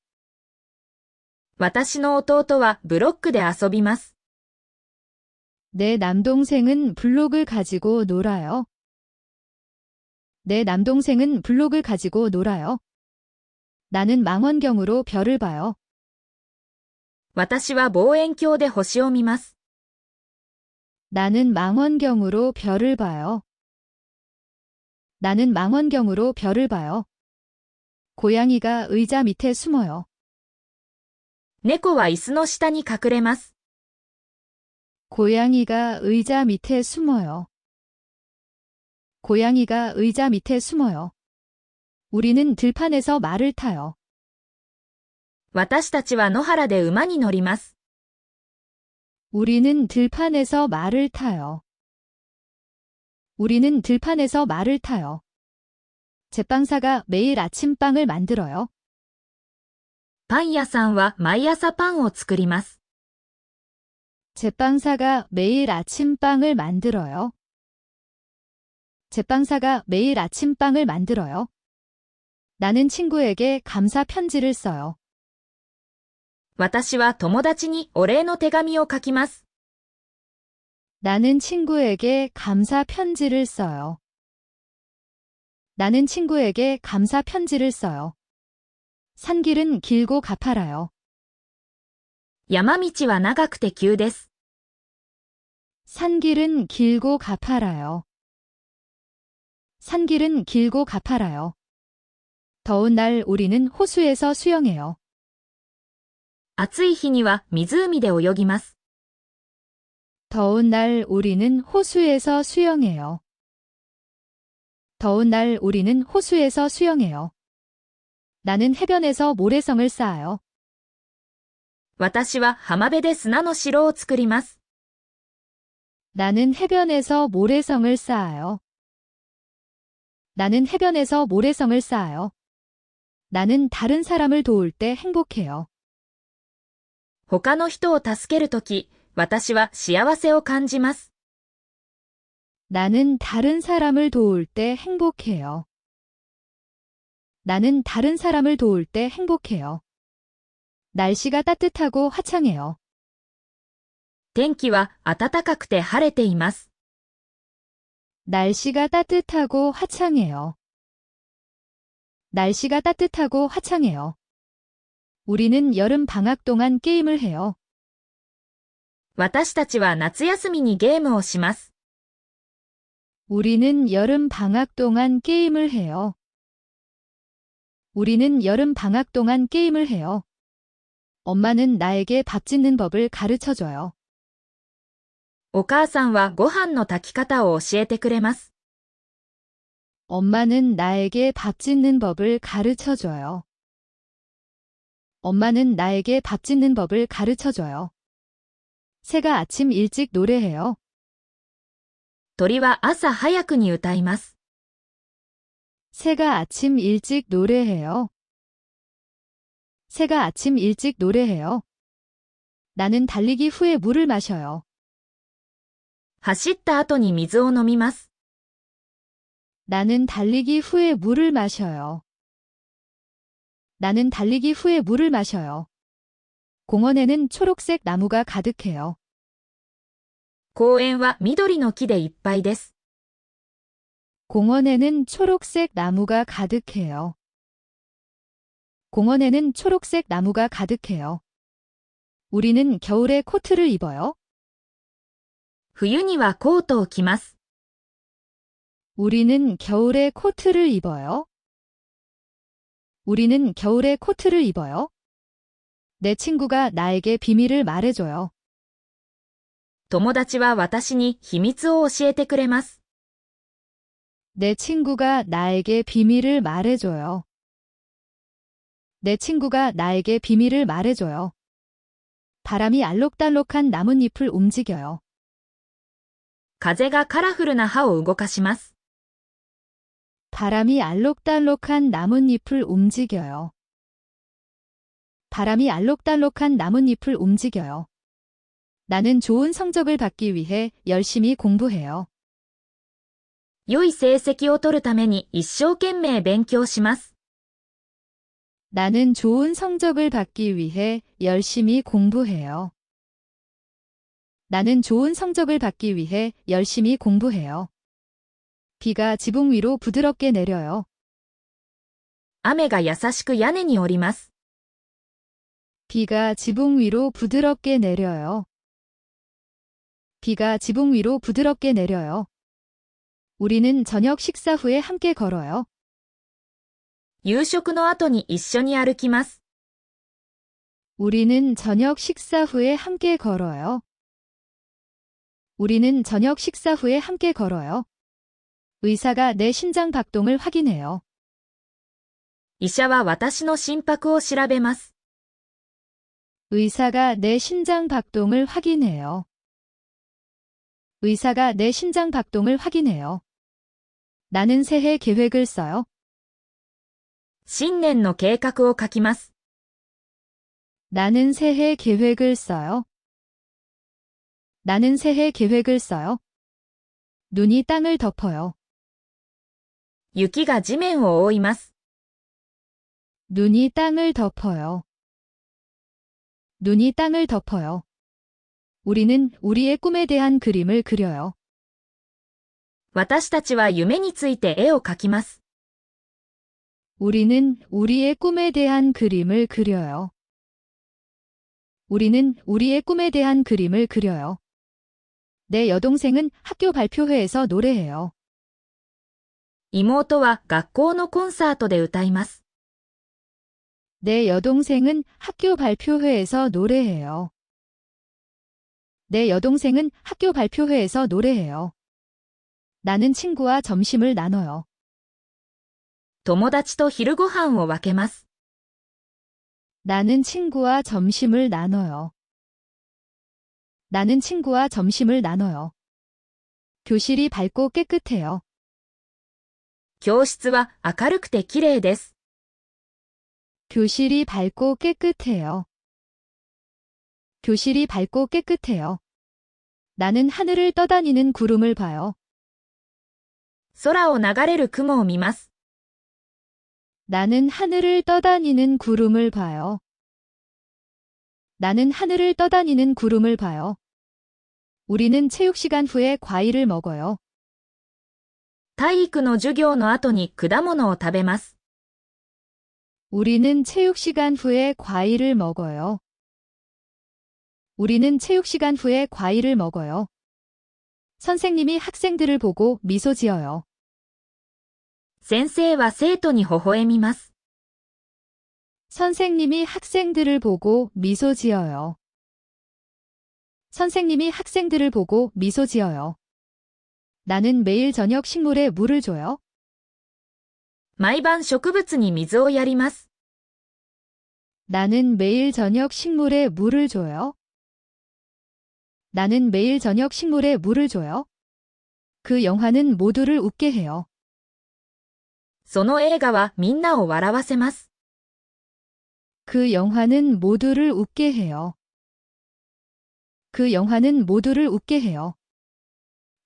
私の弟はブロックで遊びます。 내 남동생은 블록을 가지고 놀아요. 내 남동생은 블록을 가지고 놀아요. 나는 망원경으로 별을 봐요. 私は望遠鏡で星を見ます。 나는 망원경으로 별을 봐요. 나는 망원경으로 별을 봐요. 고양이가 의자 밑에 숨어요. 猫は椅子の下に隠れます。 고양이가 의자 밑에 숨어요. 고양이가 의자 밑에 숨어요. 우리는 들판에서 말을 타요. 私たちは野原で馬に乗ります。 우리는 들판에서 말을 타요. 우리는 들판에서 말을 타요. 제빵사가 매일 아침빵을 만들어요. パン屋さんは毎朝パンを作ります。 제빵사가 매일 아침빵을 만들어요. 제빵사가 매일 아침빵을 만들어요. 나는 친구에게 감사 편지를 써요. 私は友達にお礼の手紙を書きます。 나는 친구에게 감사 편지를 써요. 나는 친구에게 감사 편지를 써요. 산길은 길고 가파라요. 山道は長くて急です。 산길은 길고 가파라요. 산길은 길고 가파라요. 더운 날 우리는 호수에서 수영해요. 暑い日には湖で泳ぎます。 더운 날 우리는 호수에서 수영해요. 더운 날 우리는 호수에서 수영해요. 나는 해변에서 모래성을 쌓아요. 私は浜辺で砂の城を作ります。 나는 해변에서 모래성을 쌓아요. 나는 해변에서 모래성을 쌓아요. 나는 다른 사람을 도울 때 행복해요. 他の人を助けるとき、私は幸せを感じます。 나는 다른 사람을 도울 때 행복해요. 나는 다른 사람을 도울 때 행복해요. 날씨가 따뜻하고 화창해요. 天気は暖かくて晴れています。 날씨가 따뜻하고 화창해요. 날씨가 따뜻하고 화창해요. 우리는 여름 방학 동안 게임을 해요. 私たちは夏休みにゲームをします。 우리는 여름 방학 동안 게임을 해요. 우리는 여름 방학 동안 게임을 해요. 엄마는 나에게 밥 짓는 법을 가르쳐줘요. お母さんはご飯の炊き方を教えてくれます。 엄마는 나에게 밥 짓는 법을 가르쳐줘요. 엄마는 나에게 밥 짓는 법을 가르쳐줘요. 새가 아침 일찍 노래해요. 鳥は朝早くに歌います。 새가 아침 일찍 노래해요. 새가 아침 일찍 노래해요. 나는 달리기 후에 물을 마셔요. 走った後に水を飲みます。 나는 달리기 후에 물을 마셔요. 나는 달리기 후에 물을 마셔요. 공원에는 초록색 나무가 가득해요. 公園は緑の木でいっぱいです。 공원에는 초록색 나무가 가득해요. 공원에는 초록색 나무가 가득해요. 우리는 겨울에 코트를 입어요. 冬にはコートを着ます。 우리는 겨울에 코트를 입어요. 우리는 겨울에 코트를 입어요. 내 친구가 나에게 비밀을 말해줘요. 友達は私に秘密を教えてくれます。 내 친구가 나에게 비밀을 말해줘요. 내 친구가 나에게 비밀을 말해줘요. 바람이 알록달록한 나뭇잎을 움직여요. 風がカラフルな葉を動かします。 바람이 알록달록한 나뭇잎을 움직여요. 바람이 알록달록한 나뭇잎을 움직여요. 나는 좋은 성적을 받기 위해 열심히 공부해요. 良い成績を取るために一生懸命勉強します。 나는 좋은 성적을 받기 위해 열심히 공부해요. 나는 좋은 성적을 받기 위해 열심히 공부해요. 비가 지붕 위로 부드럽게 내려요. 雨が優しく屋根に降ります。 비가 지붕 위로 부드럽게 내려요. 비가 지붕 위로 부드럽게 내려요. 우리는 저녁 식사 후에 함께 걸어요. 夕食の後に一緒に歩きます。 우리는 저녁 식사 후에 함께 걸어요. 우리는 저녁 식사 후에 함께 걸어요. 의사가 내 심장 박동을 확인해요. 医者は私の心拍を調べます。 의사가 내 심장 박동을 확인해요. 의사가 내 심장 박동을 확인해요. 나는 새해 계획을 써요. 新年の計画を書きます。 나는 새해 계획을 써요. 나는 새해 계획을 써요. 눈이 땅을 덮어요. 雪が地面を覆います。 눈이 땅을 덮어요. 눈이 땅을 덮어요. 우리는 우리의 꿈에 대한 그림을 그려요. 私たちは夢について絵を描きます。 우리는 우리의 꿈에 대한 그림을 그려요. 우리는 우리의 꿈에 대한 그림을 그려요. 내 여동생은 학교 발표회에서 노래해요. 妹は学校のコンサートで歌います。 내 여동생은 학교 발표회에서 노래해요. 내 여동생은 학교 발표회에서 노래해요. 나는 친구와 점심을 나눠요. 友達と昼ご飯を分けます。 나는 친구와 점심을 나눠요. 나는 친구와 점심을 나눠요. 교실이 밝고 깨끗해요. 教室は明るくて綺麗です。 교실이 밝고 깨끗해요. 교실이 밝고 깨끗해요. 나는 하늘을 떠다니는 구름을 봐요. 空を流れる雲を見ます。 나는 하늘을 떠다니는 구름을 봐요. 나는 하늘을 떠다니는 구름을 봐요. 우리는 체육 시간 후에 과일을 먹어요. 体育の授業の後に果物を食べます。 우리는 체육 시간 후에 과일을 먹어요. 우리는 체육 시간 후에 과일을 먹어요. 선생님이 학생들을 보고 미소 지어요. 先生は生徒に微笑みます。 선생님이 학생들을 보고 미소 지어요. 선생님이 학생들을 보고 미소 지어요. 나는 매일 저녁 식물에 물을 줘요. 毎晩植物に水をやります。 나는 매일 저녁 식물에 물을 줘요. 나는 매일 저녁 식물에 물을 줘요. 그 영화는 모두를 웃게 해요. その映画はみんなを笑わせます。 그 영화는 모두를 웃게 해요. 그 영화는 모두를 웃게 해요.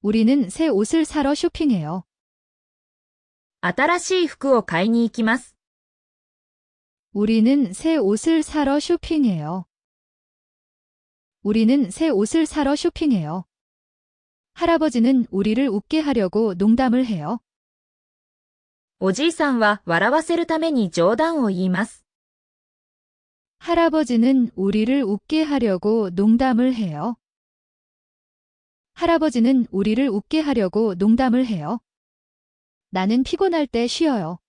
우리는 새 옷을 사러 쇼핑해요. 新しい服を買いに行きます。 우리는 새 옷을 사러 쇼핑해요. 우리는 새 옷을 사러 쇼핑해요. 할아버지는 우리를 웃게 하려고 농담을 해요. おじいさんは笑わせるために冗談を言います。 할아버지는 우리를 웃게 하려고 농담을 해요. 할아버지는 우리를 웃게 하려고 농담을 해요. 나는 피곤할 때 쉬어요.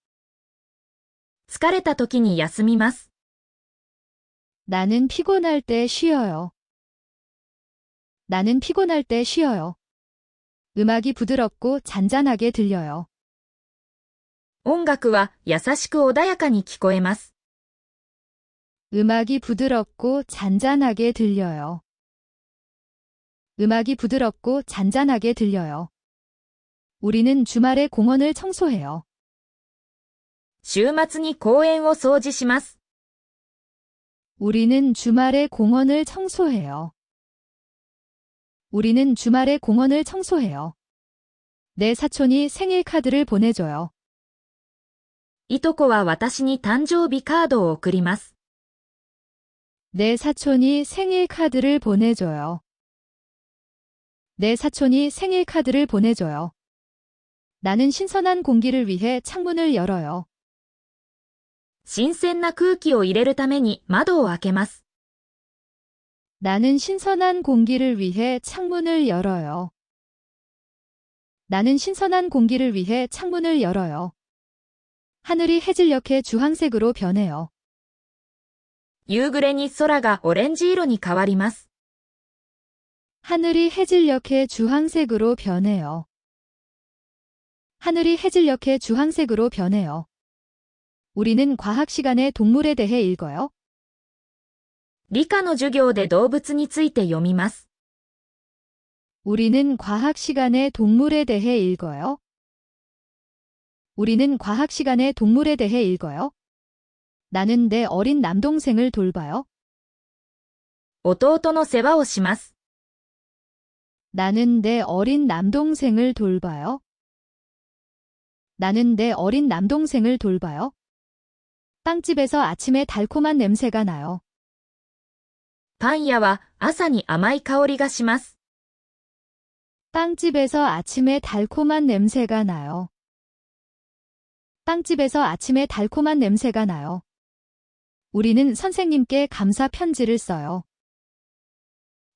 疲れた時に休みます。 나는 피곤할 때 쉬어요. 나는 피곤할 때 쉬어요. 음악이 부드럽고 잔잔하게 들려요. 音楽は優しく穏やかに聞こえます。 음악이 부드럽고 잔잔하게 들려요. 음악이 부드럽고 잔잔하게 들려요. 우리는 주말에 공원을 청소해요. 週末に公園を掃除します。 우리는 주말에 공원을 청소해요. 우리는 주말에 공원을 청소해요. 내 사촌이 생일 카드를 보내줘요. いとこは私に誕生日カードを送ります。 내 사촌이 생일 카드를 보내줘요. 내 사촌이 생일 카드를 보내줘요. 나는 신선한 공기를 위해 창문을 열어요. 新鮮な空気を入れるために窓を開けます。 나는 신선한 공기를 위해 창문을 열어요. 나는 신선한 공기를 위해 창문을 열어요. 하늘이 해질녘에 주황색으로 변해요. 夕暮れに空がオレンジ色に変わります。 하늘이 해질녘에 주황색으로 변해요. 하늘이 해질녘에 주황색으로 변해요. 우리는 과학 시간에 동물에 대해 읽어요. 理科の授業で動物について読みます。 우리는 과학 시간에 동물에 대해 읽어요. 우리는 과학 시간에 동물에 대해 읽어요. 나는 내 어린 남동생을 돌봐요. 弟の世話をします。 나는 내 어린 남동생을 돌봐요. 나는 내 어린 남동생을 돌봐요. 빵집에서 아침에 달콤한 냄새가 나요. パン屋は朝に甘い香りがします。 빵집에서 아침에 달콤한 냄새가 나요. 빵집에서 아침에 달콤한 냄새가 나요. 우리는 선생님께 감사 편지를 써요.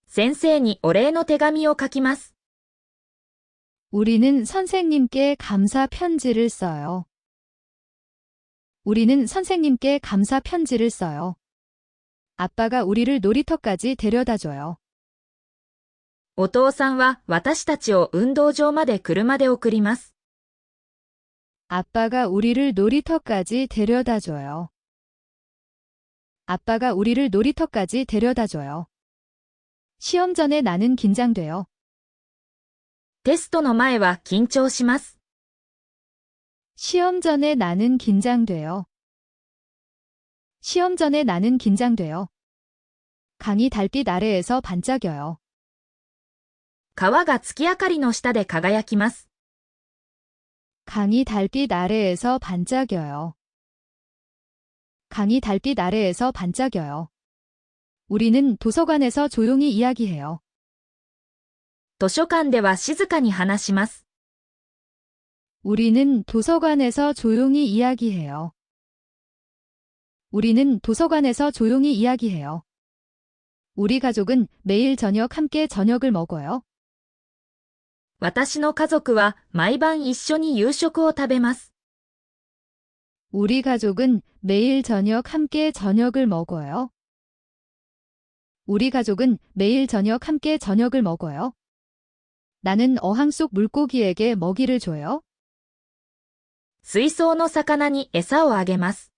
先生にお礼の手紙を書きます。 우리는 선생님께 감사 편지를 써요. 우리는 선생님께 감사 편지를 써요. 아빠가 우리를 놀이터까지 데려다줘요. お父さんは私たちを運動場まで車で送ります。 아빠가 우리를 놀이터까지 데려다줘요. 아빠가 우리를 놀이터까지 데려다줘요. 시험 전에 나는 긴장돼요. テストの前は緊張します。 시험 전에 나는 긴장돼요. 시험 전에 나는 긴장돼요. 강이 달빛 아래에서 반짝여요. 川が月明かりの下で輝きます。 강이 달빛 아래에서 반짝여요. 강이 달빛 아래에서 반짝여요. 우리는 도서관에서 조용히 이야기해요. 図書館では静かに話します。 우리는 도서관에서 조용히 이야기해요. 우리는 도서관에서 조용히 이야기해요. 우리 가족은 매일 저녁 함께 저녁을 먹어요. 私の家族は毎晩一緒に夕食を食べます。 우리 가족은 매일 저녁 함께 저녁을 먹어요. 우리 가족은 매일 저녁 함께 저녁을 먹어요. 나는 어항 속 물고기에게 먹이를 줘요. 水槽の魚に餌をあげます。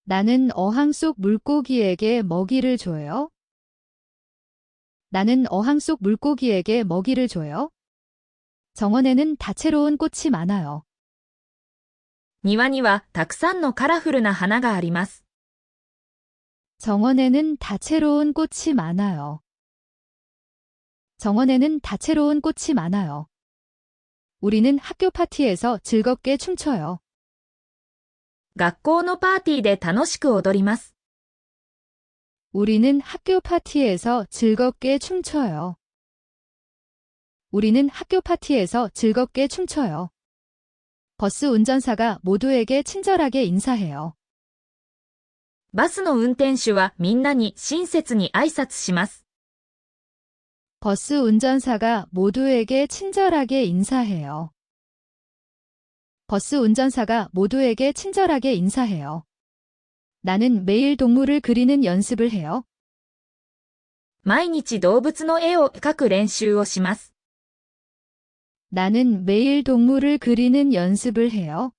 나는 어항 속 물고기에게 먹이를 줘요. 나는 어항 속 물고기에게 먹이를 줘요. 정원에는 다채로운 꽃이 많아요. 庭にはたくさんのカラフルな花があります。 정원에는 다채로운 꽃이 많아요. 정원에는 다채로운 꽃이 많아요. 우리는 학교 파티에서 즐겁게 춤춰요. 学校のパーティーで楽しく踊ります。 우리는 학교 파티에서 즐겁게 춤춰요. 우리는 학교 파티에서 즐겁게 춤춰요. 버스 운전사가 모두에게 친절하게 인사해요. バスの運転手はみんなに親切に挨拶します。 버스 운전사가 모두에게 친절하게 인사해요. 버스 운전사가 모두에게 친절하게 인사해요. 나는 매일 동물을 그리는 연습을 해요. 毎日動物の絵を描く練習をします。 나는 매일 동물을 그리는 연습을 해요.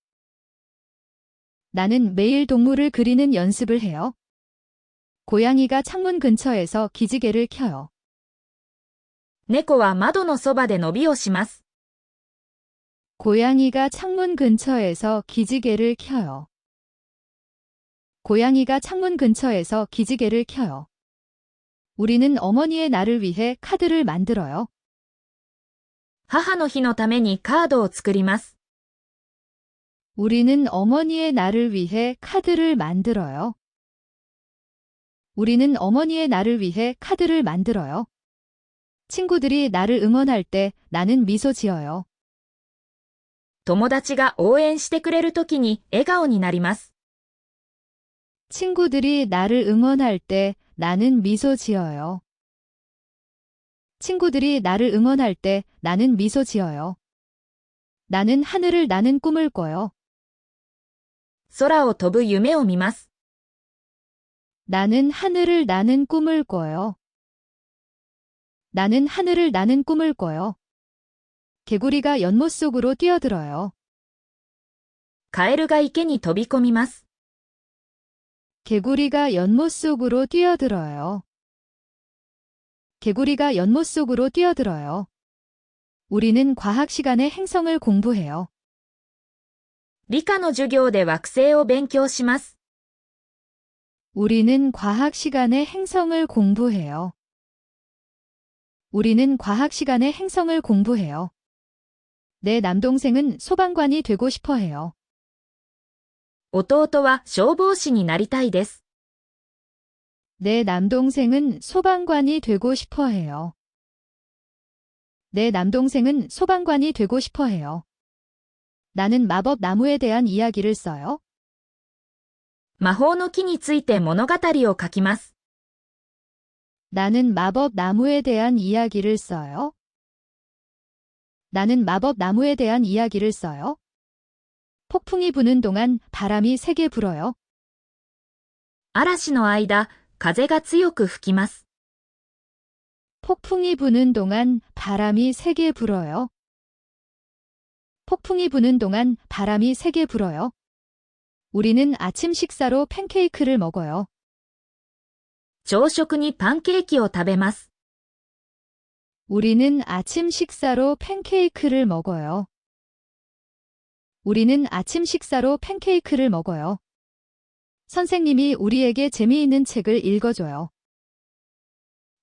나는 매일 동물을 그리는 연습을 해요. 고양이가 창문 근처에서 기지개를 켜요. 猫は窓のそばで伸びをします。 고양이가 창문 근처에서 기지개를 켜요. 고양이가 창문 근처에서 기지개를 켜요. 우리는 어머니의 날을 위해 카드를 만들어요. 母の日のためにカードを作ります。 우리는 어머니의 날을 위해 카드를 만들어요. 우리는 어머니의 날을 위해 카드를 만들어요. 친구들이 나를 응원할 때 나는 미소 지어요. 友達が応援してくれるときに笑顔になります。 친구들이 나를 응원할 때 나는 미소 지어요. 친구들이 나를 응원할 때 나는 미소 지어요. 나는 하늘을 나는 꿈을 꿔요. 空を飛ぶ夢を見ます。 나는 하늘을 나는 꿈을 꿔요. 나는 하늘을 나는 꿈을 꿔요. 개구리가 연못 속으로 뛰어들어요. カエルが池に飛び込みます。 개구리가 연못 속으로 뛰어들어요. 개구리가 연못 속으로 뛰어들어요. 우리는 과학 시간에 행성을 공부해요. 理科の授業で惑星を勉強します。 우리는 과학 시간에 행성을 공부해요. 우리는 과학 시간에 행성을 공부해요. 내 남동생은 소방관이 되고 싶어 해요. 弟は消防士になりたいです。 내 남동생은 소방관이 되고 싶어 해요. 내 남동생은 소방관이 되고 싶어 해요. 나는 마법 나무에 대한 이야기를 써요. 魔法の木について物語を書きます。 나는 마법 나무에 대한 이야기를 써요. 나는 마법 나무에 대한 이야기를 써요. 폭풍이 부는 동안 바람이 세게 불어요. 嵐の間、風が強く吹きます。 폭풍이 부는 동안 바람이 세게 불어요. 폭풍이 부는 동안 바람이 세게 불어요. 우리는 아침 식사로 팬케이크를 먹어요. 朝食にパンケーキを食べます。 우리는 아침 식사로 팬케이크를 먹어요. 우리는 아침 식사로 팬케이크를 먹어요. 선생님이 우리에게 재미있는 책을 읽어줘요.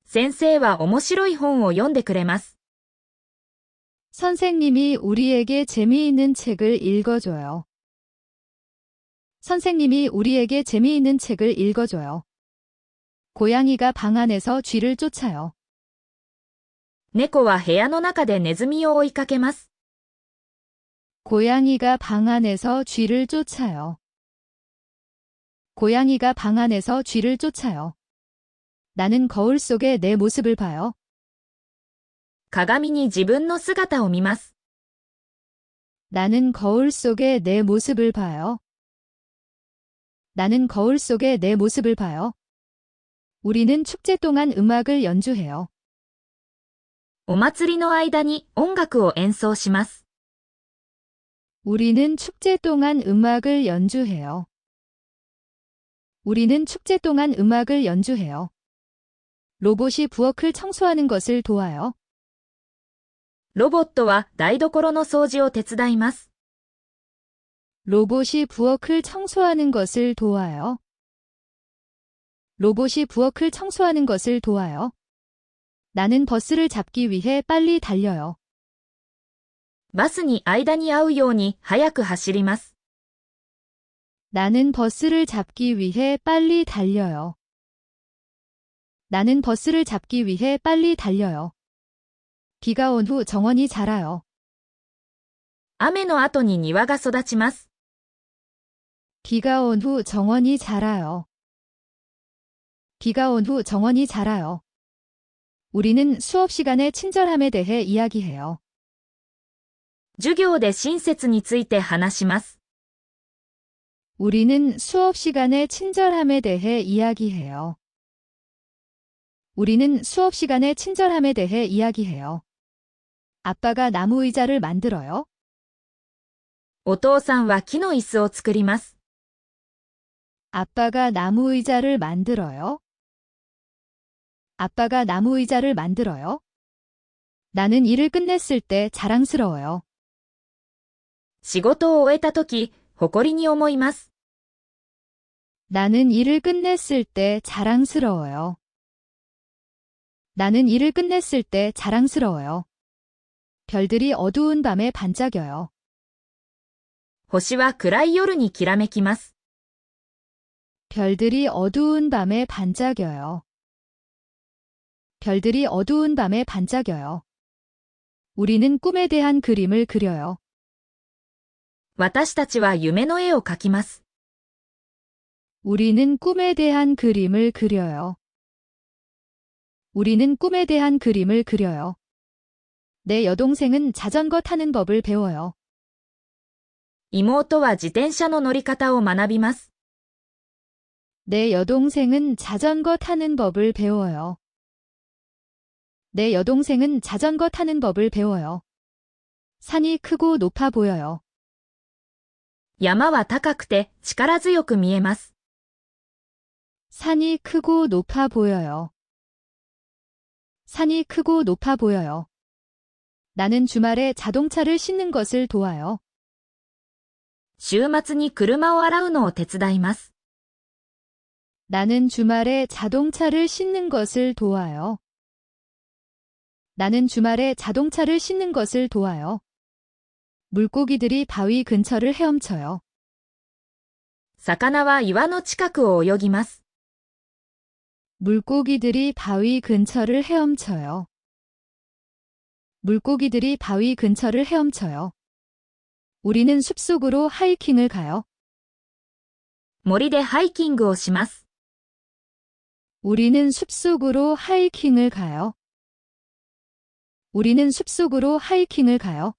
先生は面白い本を読んでくれます。 선생님이 우리에게 재미있는 책을 읽어줘요. 선생님이 우리에게 재미있는 책을 읽어줘요. 고양이가 방 안에서 쥐를 쫓아요. 猫は部屋の中でネズミを追いかけます。 고양이가 방 안에서 쥐를 쫓아요. 고양이가 방 안에서 쥐를 쫓아요. 나는 거울 속에 내 모습을 봐요. 鏡に自分の姿を見ます。 나는 거울 속에 내 모습을 봐요. 나는 거울 속에 내 모습을 봐요. 우리는 축제 동안 음악을 연주해요. お祭りの間に音楽を演奏します。 우리는 축제 동안 음악을 연주해요. 우리는 축제 동안 음악을 연주해요. 로봇이 부엌을 청소하는 것을 도와요. ロボットは台所の掃除を手伝います。 로봇이 부엌을 청소하는 것을 도와요. 로봇이 부엌을 청소하는 것을 도와요. 나는 버스를 잡기 위해 빨리 달려요. バスに間に合うように早く走ります。 나는 버스를 잡기 위해 빨리 달려요. 나는 버스를 잡기 위해 빨리 달려요. 비가 온 후 정원이 자라요. 雨の後に庭が育ちます。 비가 온 후 정원이 자라요. 비가 온 후 정원이 자라요. 우리는 수업 시간의 친절함에 대해 이야기해요. 授業で親切について話します。 우리는 수업 시간의 친절함에 대해 이야기해요. 우리는 수업 시간의 친절함에 대해 이야기해요. 아빠가 나무 의자를 만들어요. お父さんは木の椅子を作ります。 아빠가 나무 의자를 만들어요. 아빠가 나무 의자를 만들어요. 나는 일을 끝냈을 때 자랑스러워요. 仕事を終えたとき、誇りに思います。 나는 일을 끝냈을 때 자랑스러워요. 나는 일을 끝냈을 때 자랑스러워요. 별들이 어두운 밤에 반짝여요. 星は暗い夜にきらめきます。 별들이 어두운 밤에 반짝여요. 별들이 어두운 밤에 반짝여요. 우리는 꿈에 대한 그림을 그려요. 私たちは夢の絵を描きます。 우리는 꿈에 대한 그림을 그려요. 우리는 꿈에 대한 그림을 그려요. 내 여동생은 자전거 타는 법을 배워요. 妹は自転車の乗り方を学びます。 내 여동생은 자전거 타는 법을 배워요. 내 여동생은 자전거 타는 법을 배워요. 산이 크고 높아 보여요. 山は高くて力強く見えます。 산이 크고 높아 보여요. 산이 크고 높아 보여요. 나는 주말에 자동차를 씻는 것을 도와요. 週末に車を洗うのを手伝います。 나는 주말에 자동차를 씻는 것을 도와요. 나는 주말에 자동차를 씻는 것을 도와요. 물고기들이 바위 근처를 헤엄쳐요. 魚は岩の近くを泳ぎます。 물고기들이 바위 근처를 헤엄쳐요. 물고기들이 바위 근처를 헤엄쳐요. 우리는 숲속으로 하이킹을 가요. 森でハイキングをします。 우리는 숲속으로 하이킹을 가요. 우리는 숲속으로 하이킹을 가요.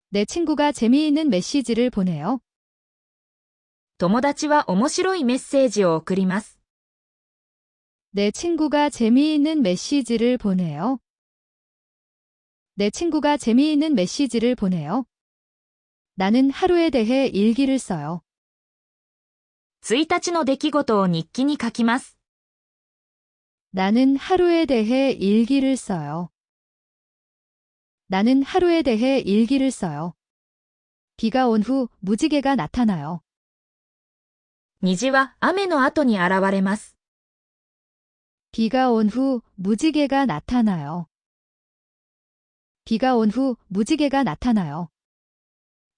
내 친구가 재미있는 메시지를 보내요. 友達は面白いメッセージを送ります。 내 친구가 재미있는 메시지를 보내요. 내 친구가 재미있는 메시지를 보내요. 나는 하루에 대해 일기를 써요. 1日の出来事を日記に書きます。 나는 하루에 대해 일기를 써요. 나는 하루에 대해 일기를 써요. 비가 온 후 무지개가 나타나요. 虹は雨の後に現れます。 비가 온 후 무지개가 나타나요. 비가 온 후 무지개가 나타나요.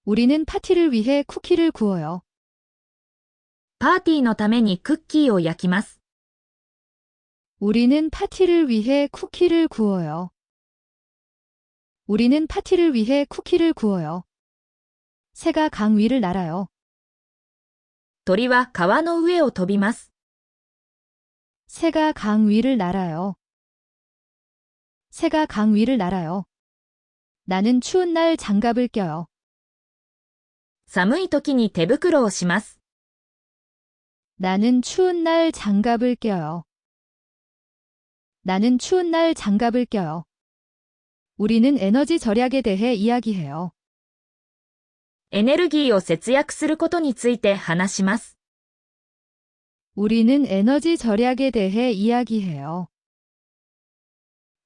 우리는 파티를 위해 쿠키를 구워요. パーティーのためにクッキーを焼きます。 우리는 파티를 위해 쿠키를 구워요. 우리는 파티를 위해 쿠키를 구워요. 새가 강 위를 날아요. 鳥は川の上を飛びます。 새가 강 위를 날아요. 새가 강 위를 날아요. 나는 추운 날 장갑을 껴요. 寒い時に手袋をします。 나는 추운 날 장갑을 껴요. 나는 추운 날 장갑을 껴요. 우리는 에너지 절약에 대해 이야기해요. エネルギーを節約することについて話します。 우리는 에너지 절약에 대해 이야기해요.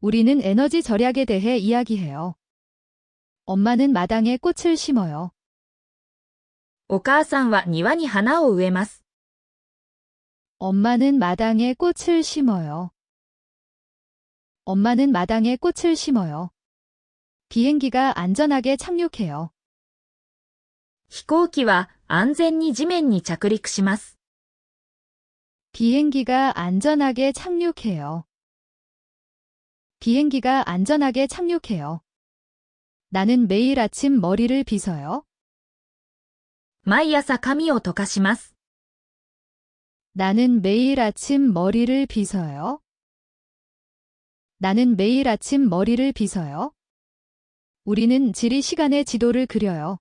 우리는 에너지 절약에 대해 이야기해요. 엄마는 마당에 꽃을 심어요. お母さんは庭に花を植えます。 엄마는 마당에 꽃을 심어요. 엄마는 마당에 꽃을 심어요. 비행기가 안전하게 착륙해요. 飛行機は安全に地面に着陸します。 비행기가 안전하게 착륙해요. 비행기가 안전하게 착륙해요. 나는 매일 아침 머리를 빗어요. 毎朝髪を溶かします。 나는 매일 아침 머리를 빗어요. 나는 매일 아침 머리를 빗어요. 우리는 지리 시간의 지도를 그려요.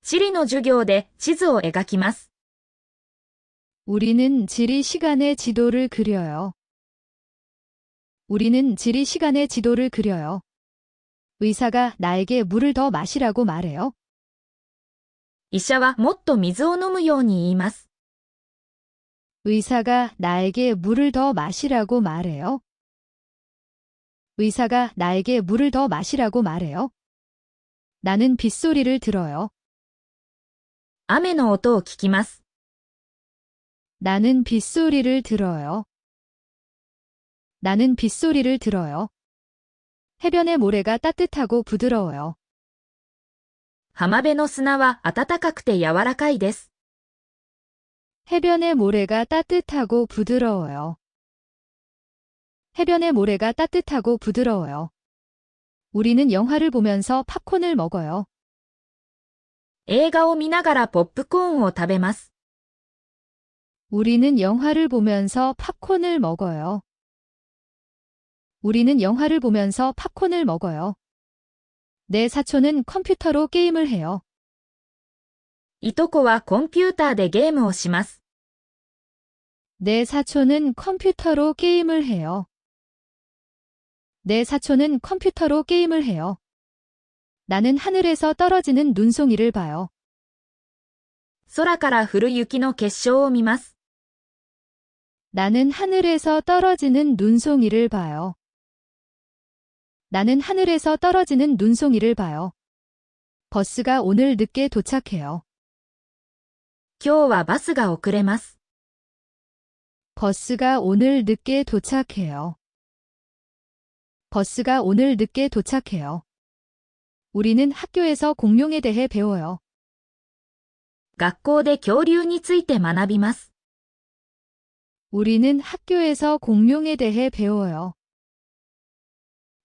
地理の授業で地図を描きます。 우리는 지리 시간의 지도를 그려요. 우리는 지리 시간의 지도를 그려요. 의사가 나에게 물을 더 마시라고 말해요. 医者はもっと水を飲むように言います。 의사가 나에게 물을 더 마시라고 말해요. 의사가 나에게 물을 더 마시라고 말해요. 나는 빗소리를 들어요. 雨の音を聞きます。 나는 빗소리를 들어요. 나는 빗소리를 들어요. 해변의 모래가 따뜻하고 부드러워요. 浜辺の砂は暖かくて柔らかいです。 해변의 모래가 따뜻하고 부드러워요. 해변의 모래가 따뜻하고 부드러워요. 우리는 영화를 보면서 팝콘을 먹어요. 映画を見ながらポップコーンを食べます。 우리는 영화를 보면서 팝콘을 먹어요. 우리는 영화를 보면서 팝콘을 먹어요. 내 사촌은 컴퓨터로 게임을 해요. いとこはコンピューターでゲームをします。 내 사촌은 컴퓨터로 게임을 해요. 내 사촌은 컴퓨터로 게임을 해요. 나는 하늘에서 떨어지는 눈송이를 봐요. 空から降る雪の結晶を見ます。 나는 하늘에서 떨어지는 눈송이를 봐요. 나는 하늘에서 떨어지는 눈송이를 봐요. 버스가 오늘 늦게 도착해요. 今日はバスが遅れます。 버스가 오늘 늦게 도착해요. 버스가 오늘 늦게 도착해요. 우리는 학교에서 공룡에 대해 배워요. 学校で恐竜について学びます。 우리는 학교에서 공룡에 대해 배워요.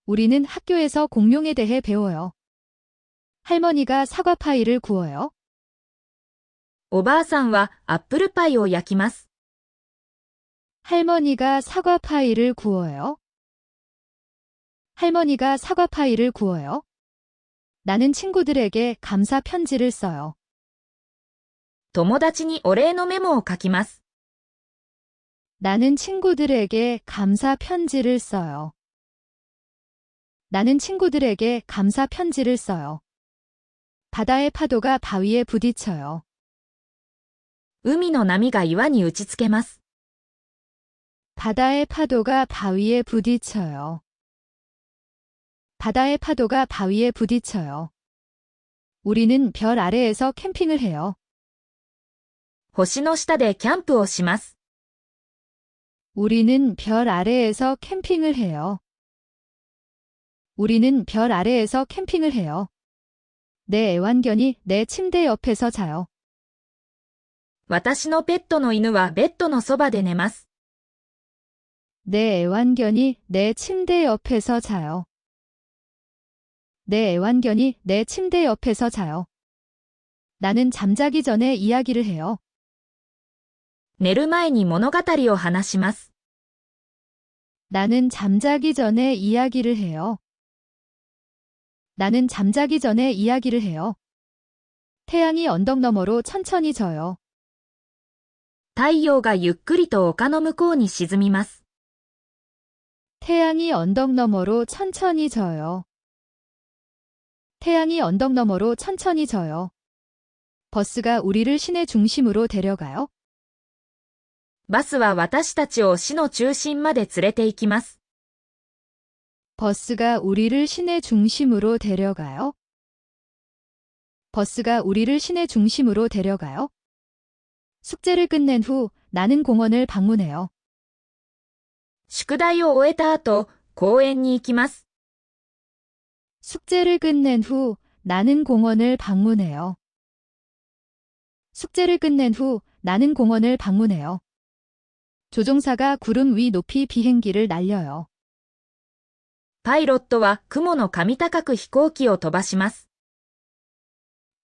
우리는 학교에서 공룡에 대해 배워요. 할머니가 사과 파이를 구워요. おばあさんはアップルパイを焼きます。 할머니가 사과 파이를 구워요. 할머니가 사과 파이를 구워요. 나는 친구들에게 감사 편지를 써요. 友達にお礼のメモを書きます。 나는 친구들에게 감사 편지를 써요. 나는 친구들에게 감사 편지를 써요. 바다의 파도가 바위에 부딪혀요. 海の波が岩に打ちつけます。 바다의 파도가 바위에 부딪혀요. 바다의 파도가 바위에 부딪혀요. 우리는 별 아래에서 캠핑을 해요. 星の下でキャンプをします。 우리는 별 아래에서 캠핑을 해요. 우리는 별 아래에서 캠핑을 해요. 내 애완견이 내 침대 옆에서 자요. 私のペットの犬はベッドのそばで寝ます。 내 애완견이 내 침대 옆에서 자요. 내 애완견이 내 침대 옆에서 자요. 나는 잠자기 전에 이야기를 해요. 寝る前に物語を話します。 나는 잠자기 전에 이야기를 해요. 나는 잠자기 전에 이야기를 해요. 태양이 언덕 너머로 천천히 져요. 太陽がゆっくりと丘の向こうに沈みます。 태양이 언덕 너머로 천천히 져요. 태양이 언덕 너머로 천천히 져요. 버스가 우리를 시내 중심으로 데려가요. バスは私たちを市の中心まで連れて行きます。 버스가 우리를 시내 중심으로 데려가요. 버스가 우리를 시내 중심으로 데려가요. 숙제를 끝낸 후 나는 공원을 방문해요. 宿題を終えた後、公園に行きます。 숙제를 끝낸 후 나는 공원을 방문해요. 숙제를 끝낸 후 나는 공원을 방문해요. 조종사가 구름 위 높이 비행기를 날려요. パイロットは雲の上高く飛行機を飛ばします。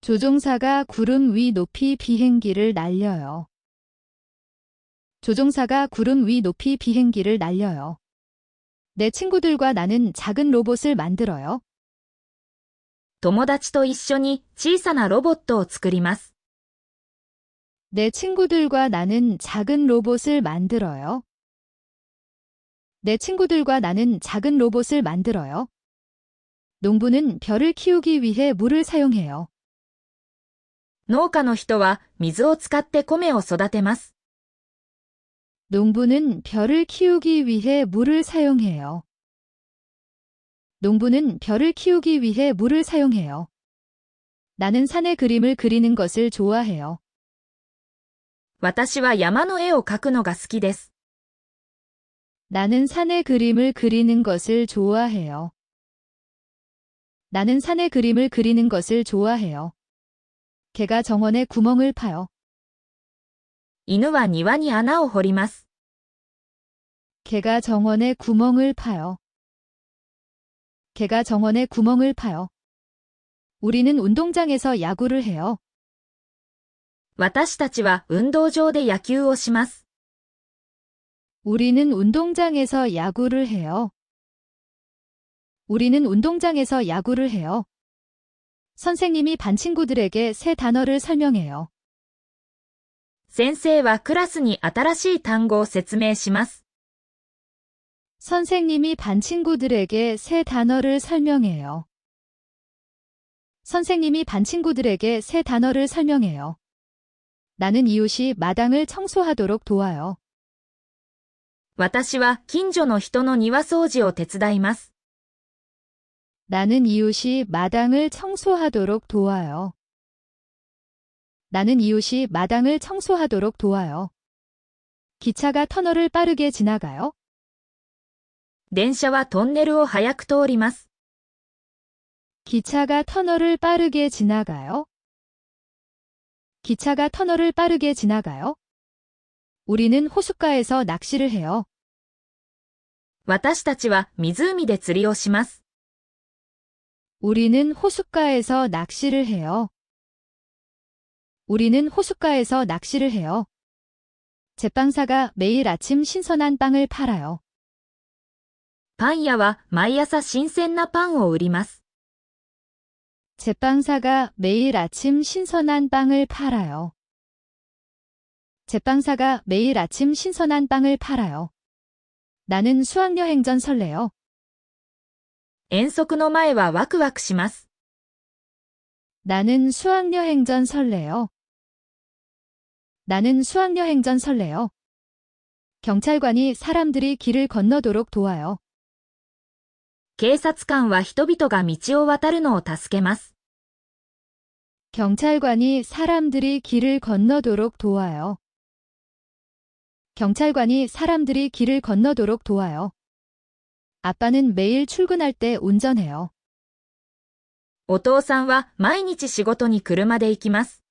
조종사가 구름 위 높이 비행기를 날려요. 조종사가 구름 위 높이 비행기를 날려요. 내 친구들과 나는 작은 로봇을 만들어요. 友達と一緒に小さなロボットを作ります。 내 친구들과 나는 작은 로봇을 만들어요. 내 친구들과 나는 작은 로봇을 만들어요. 농부는 벼를 키우기 위해 물을 사용해요. 農家の人は水を使って米を育てます。 농부는 벼를 키우기 위해 물을 사용해요. 농부는 벼를 키우기 위해 물을 사용해요. 나는 산의 그림을 그리는 것을 좋아해요. 私は山の絵を描くのが好きです。 나는 산의 그림을 그리는 것을 좋아해요. 나는 산의 그림을 그리는 것을 좋아해요. 개가 정원에 구멍을 파요. 犬は庭に穴を掘ります。 개가 정원에 구멍을 파요. 개가 정원에 구멍을 파요. 우리는 운동장에서 야구를 해요. 私たちは運動場で野球をします。 우리는 운동장에서 야구를 해요. 우리는 운동장에서 야구를 해요. 선생님이 반 친구들에게 새 단어를 설명해요. 先生はクラスに新しい単語を説明します。 선생님이 반 친구들에게 새 단어를 설명해요. 선생님이 반 친구들에게 새 단어를 설명해요. 나는 이웃이 마당을 청소하도록 도와요. 私は近所の人の庭掃除を手伝います。 나는 이웃이 마당을 청소하도록 도와요. 나는 이웃이 마당을 청소하도록 도와요. 기차가 터널을 빠르게 지나가요. 電車はトンネルを早く通ります。 기차가 터널을 빠르게 지나가요. 기차가 터널을 빠르게 지나가요. 우리는 호숫가에서 낚시를 해요. 私たちは湖で釣りをします。 우리는 호숫가에서 낚시를 해요. 우리는 호숫가에서 낚시를 해요. 제빵사가 매일 아침 신선한 빵을 팔아요. パン屋は毎朝新鮮なパンを売ります。 제빵사가 매일 아침 신선한 빵을 팔아요. 제빵사가 매일 아침 신선한 빵을 팔아요. 나는 수학여행 전 설레요. 遠足の前はワクワクします。 나는 수학여행 전 설레요. 나는 수학여행 전 설레요. 경찰관이 사람들이 길을 건너도록 도와요. 警察官は人々が道を渡るのを助けます。 경찰관이 사람들이 길을 건너도록 도와요. 경찰관이 사람들이 길을 건너도록 도와요. 아빠는 매일 출근할 때 운전해요. お父さんは毎日仕事に車で行きます。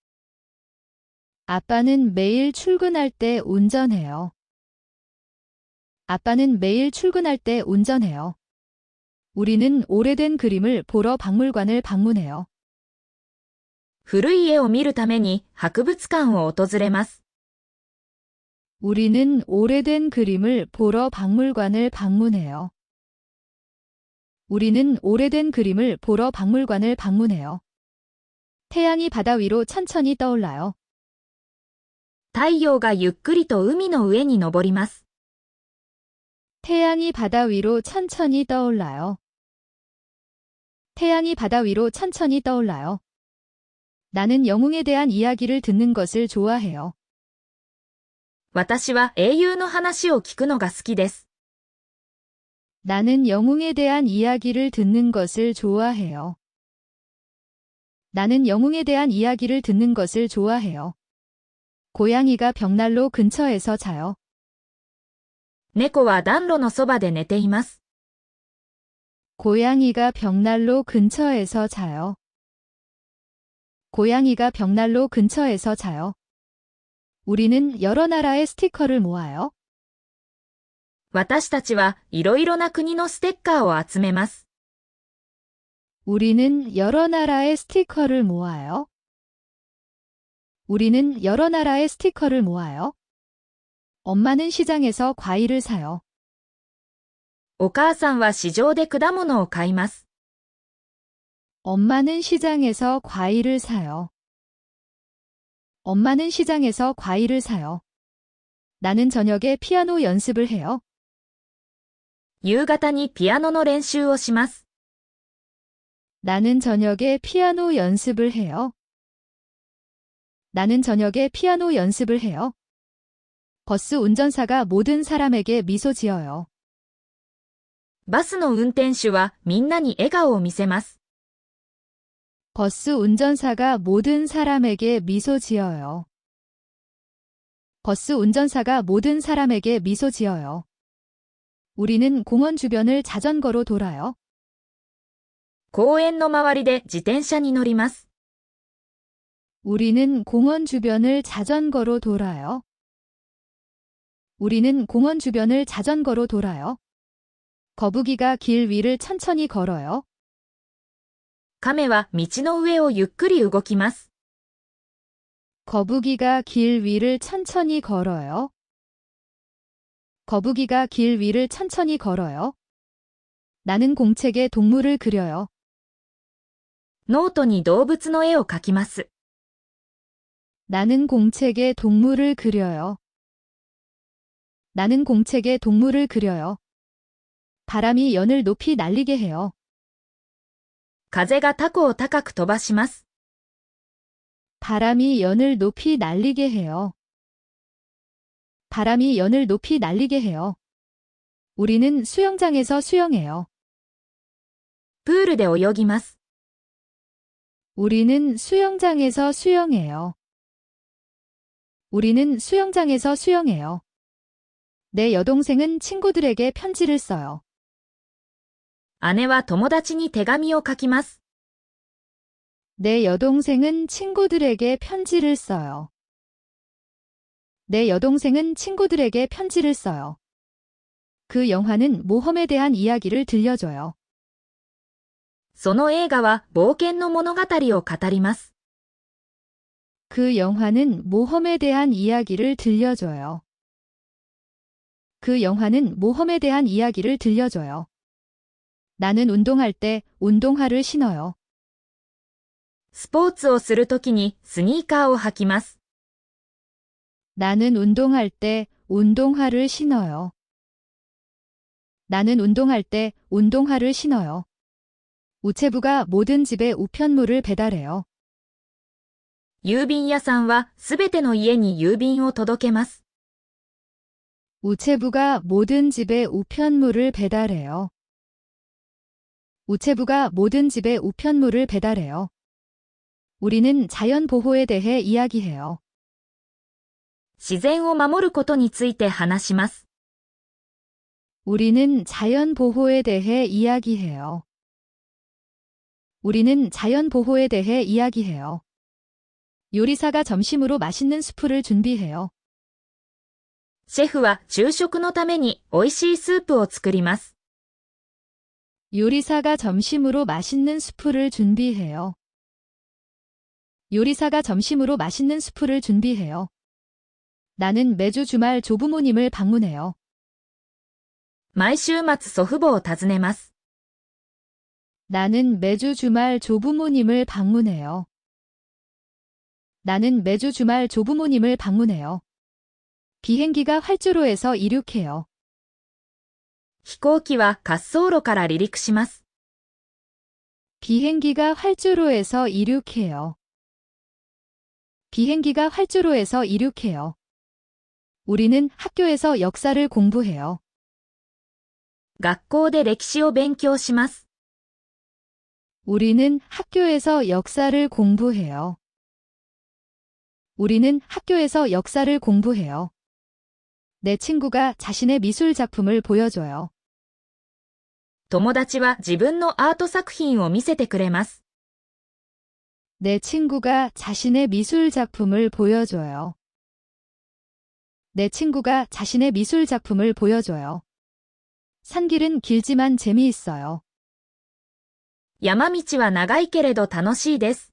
아빠는 매일 출근할 때 운전해요. 아빠는 매일 출근할 때 운전해요. 우리는 오래된 그림을 보러 박물관을 방문해요. 古い絵を見るために博物館を訪れます。 우리는 오래된 그림을 보러 박물관을 방문해요. 우리는 오래된 그림을 보러 박물관을 방문해요. 태양이 바다 위로 천천히 떠올라요. 太陽がゆっくりと海の上に昇ります。 태양이 바다 위로 천천히 떠올라요. 태양이 바다 위로 천천히 떠올라요. 나는 영웅에 대한 이야기를 듣는 것을 좋아해요. 私は英雄の話を聞くのが好きです。 나는 영웅에 대한 이야기를 듣는 것을 좋아해요. 나는 영웅에 대한 이야기를 듣는 것을 좋아해요. 고양이가 벽난로 근처에서 자요. 猫は暖炉のそばで寝ています。 고양이가 벽난로 근처에서 자요. 고양이가 벽난로 근처에서 자요. 우리는 여러 나라의 스티커를 모아요. 私たちはいろいろな国のステッカーを集めます。 우리는 여러 나라의 스티커를 모아요. 우리는 여러 나라의 스티커를 모아요. 엄마는 시장에서 과일을 사요. お母さんは市場で果物を買います。 엄마는 시장에서 과일을 사요. 엄마는 시장에서 과일을 사요. 나는 저녁에 피아노 연습을 해요. 夕方にピアノの練習をします。 나는 저녁에 피아노 연습을 해요. 나는 저녁에 피아노 연습을 해요. 버스 운전사가 모든 사람에게 미소 지어요. バスの運転手はみんなに笑顔を見せます。 버스 운전사가 모든 사람에게 미소 지어요. 버스 운전사가 모든 사람에게 미소 지어요. 우리는 공원 주변을 자전거로 돌아요. 公園の周りで自転車に乗ります。 우리는 공원 주변을 자전거로 돌아요. 우리는 공원 주변을 자전거로 돌아요. 거북이가 길 위를 천천히 걸어요. 亀は道の上をゆっくり動きます。 거북이가 길 위를 천천히 걸어요. 거북이가 길 위를 천천히 걸어요. 나는 공책에 동물을 그려요. ノートに動物の絵を描きます。 나는 공책에 동물을 그려요. 나는 공책에 동물을 그려요. 바람이 연을 높이 날리게 해요. 風がタコを高く飛ばします。 바람이 연을 높이 날리게 해요. 바람이 연을 높이 날리게 해요. 우리는 수영장에서 수영해요. プールで泳ぎます。 우리는 수영장에서 수영해요. 우리는 수영장에서 수영해요. 내 여동생은 친구들에게 편지를 써요. 姉は友達に手紙を書きます。 내 여동생은 친구들에게 편지를 써요. 내 여동생은 친구들에게 편지를 써요. 그 영화는 모험에 대한 이야기를 들려줘요. その映画は冒険の物語を語ります。 그 영화는 모험에 대한 이야기를 들려줘요. 그 영화는 모험에 대한 이야기를 들려줘요. 나는 운동할 때 운동화를 신어요. スポーツをするときにスニーカーを履きます。 나는 운동할 때 운동화를 신어요. 나는 운동할 때 운동화를 신어요. 우체부가 모든 집에 우편물을 배달해요. 郵便屋さんはすべての家に郵便を届けます。 우체부가 모든 집에 우편물을 배달해요. 우체부가 모든 집에 우편물을 배달해요. 우리는 자연 보호에 대해 이야기해요. 自然を守ることについて話します。 우리는 자연 보호에 대해 이야기해요. 우리는 자연 보호에 대해 이야기해요. 요리사가 점심으로 맛있는 수프를 준비해요. シェフは昼食のために美味しいスープを作ります。 요리사가 점심으로 맛있는 수프를 준비해요. 요리사가 점심으로 맛있는 수프를 준비해요. 나는 매주 주말 조부모님을 방문해요. 毎週末祖父母を訪ねます。 나는 매주 주말 조부모님을 방문해요. 나는 매주 주말 조부모님을 방문해요. 비행기가 활주로에서 이륙해요. 飛行機は滑走路から離陸します。 비행기가 활주로에서 이륙해요. 비행기가 활주로에서 이륙해요. 우리는 학교에서 역사를 공부해요. 学校で歴史を勉強します。 우리는 학교에서 역사를 공부해요. 우리는 학교에서 역사를 공부해요. 내 친구가 자신의 미술 작품을 보여줘요. 友達は自分のアート作品を見せてくれます。 내 친구가 자신의 미술 작품을 보여줘요. 내 친구가 자신의 미술 작품을 보여줘요. 산길은 길지만 재미있어요. 山道は長いけれど楽しいです。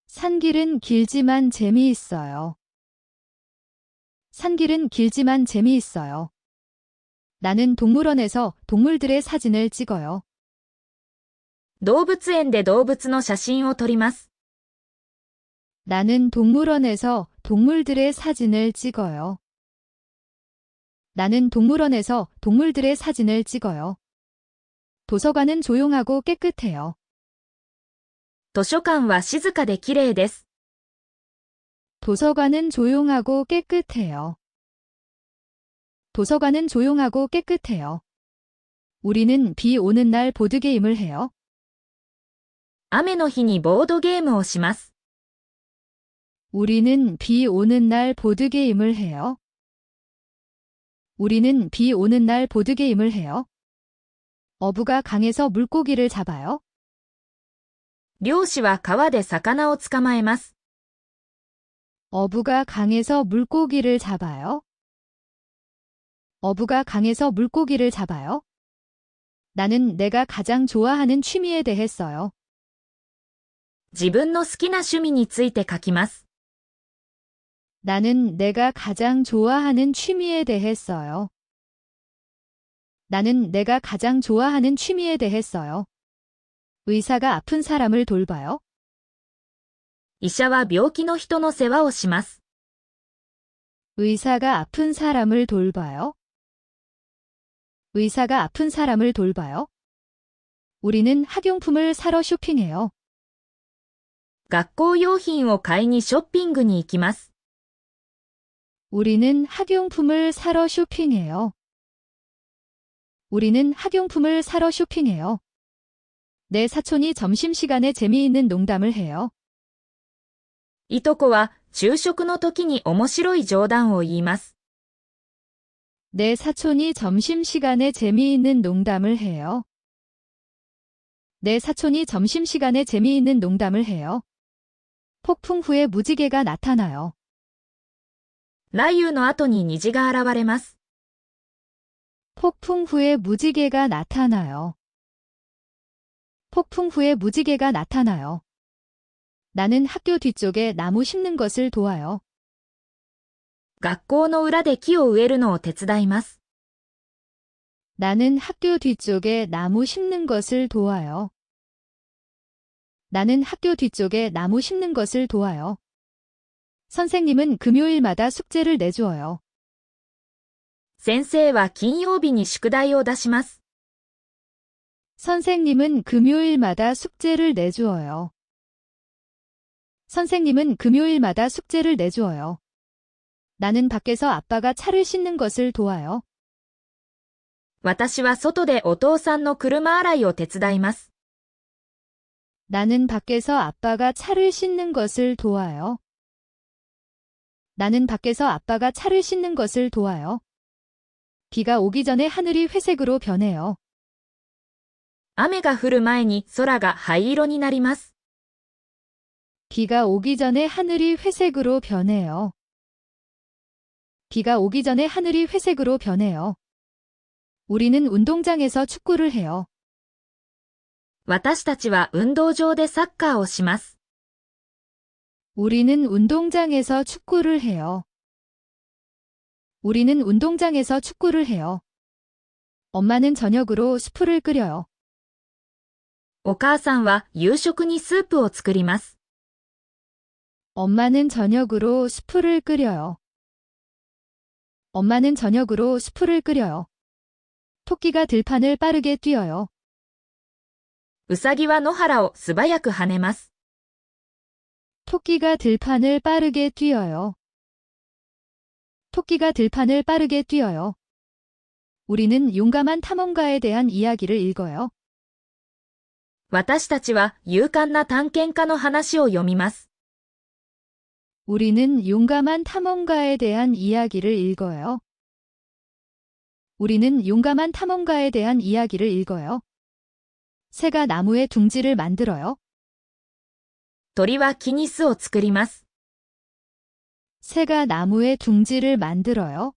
산길은 길지만 재미있어요. 산길은 길지만 재미있어요. 나는 동물원에서 동물들의 사진을 찍어요. 動物園で動物の写真を撮ります。 나는 동물원에서 동물들의 사진을 찍어요. 나는 동물원에서 동물들의 사진을 찍어요. 도서관은 조용하고 깨끗해요. 図書館は静かで綺麗です。 도서관은 조용하고 깨끗해요. 도서관은 조용하고 깨끗해요. 우리는 비 오는 날 보드게임을 해요. 雨の日にボードゲームをします。 우리는 비 오는 날 보드게임을 해요. 우리는 비 오는 날 보드게임을 해요. 어부가 강에서 물고기를 잡아요. 漁師は川で魚を捕まえます。 어부가 강에서 물고기를 잡아요. 어부가 강에서 물고기를 잡아요. 나는 내가 가장 좋아하는 취미에 대해 써요. 自分の好きな趣味について書きます。 나는 내가 가장 좋아하는 취미에 대해 써요. 나는 내가 가장 좋아하는 취미에 대해 써요. 의사가 아픈 사람을 돌봐요. 医者は病気の人の世話をします。 의사가 아픈 사람을 돌봐요. 의사가 아픈 사람을 돌봐요. 우리는 학용품을 사러 쇼핑해요. 学校用品を買いにショッピングに行きます。 우리는 학용품을 사러 쇼핑해요. 우리는 학용품을 사러 쇼핑해요. 내 사촌이 점심시간에 재미있는 농담을 해요. いとこは昼食の時に面白い冗談を言います。 내 사촌이 점심시간에 재미있는 농담을 해요. 내 사촌이 점심시간에 재미있는 농담을 해요. 폭풍 후에 무지개가 나타나요. 雷雨の後に虹が現れます。 폭풍 후에 무지개가 나타나요. 폭풍 후에 무지개가 나타나요. 나는 학교 뒤쪽에 나무 심는 것을 도와요. 学校の裏で木を植えるのを手伝います。 나는 학교 뒤쪽에 나무 심는 것을 도와요. 나는 학교 뒤쪽에 나무 심는 것을 도와요. 선생님은 금요일마다 숙제를 내주어요. 先生は金曜日に宿題を出します。 선생님은 금요일마다 숙제를 내주어요. 선생님은 금요일마다 숙제를 내주어요. 나는 밖에서 아빠가 차를 씻는 것을 도와요. 私は外でお父さんの車洗いを手伝います。 나는 밖에서 아빠가 차를 씻는 것을 도와요. 나는 밖에서 아빠가 차를 씻는 것을 도와요. 비가 오기 전에 하늘이 회색으로 변해요. 雨が降る前に空が灰色になります。 비가 오기 전에 하늘이 회색으로 변해요. 비가 오기 전에 하늘이 회색으로 변해요. 우리는 운동장에서 축구를 해요. 私たちは運動場でサッカーをします。 우리는 운동장에서 축구를 해요. 우리는 운동장에서 축구를 해요. 엄마는 저녁으로 수프를 끓여요. お母さんは夕食にスープを作ります。 엄마는 저녁으로 수프를 끓여요. 엄마는 저녁으로 수프를 끓여요. 토끼가 들판을 빠르게 뛰어요. うさぎは野原を素早く跳ねます。 토끼가 들판을 빠르게 뛰어요. 토끼가 들판을 빠르게 뛰어요. 우리는 용감한 탐험가에 대한 이야기를 읽어요. 私たちは勇敢な探検家の話を読みます。 우리는 용감한 탐험가에 대한 이야기를 읽어요. 우리는 용감한 탐험가에 대한 이야기를 읽어요. 새가 나무에 둥지를 만들어요. 鳥は木に巣を作ります。 새가 나무에 둥지를 만들어요.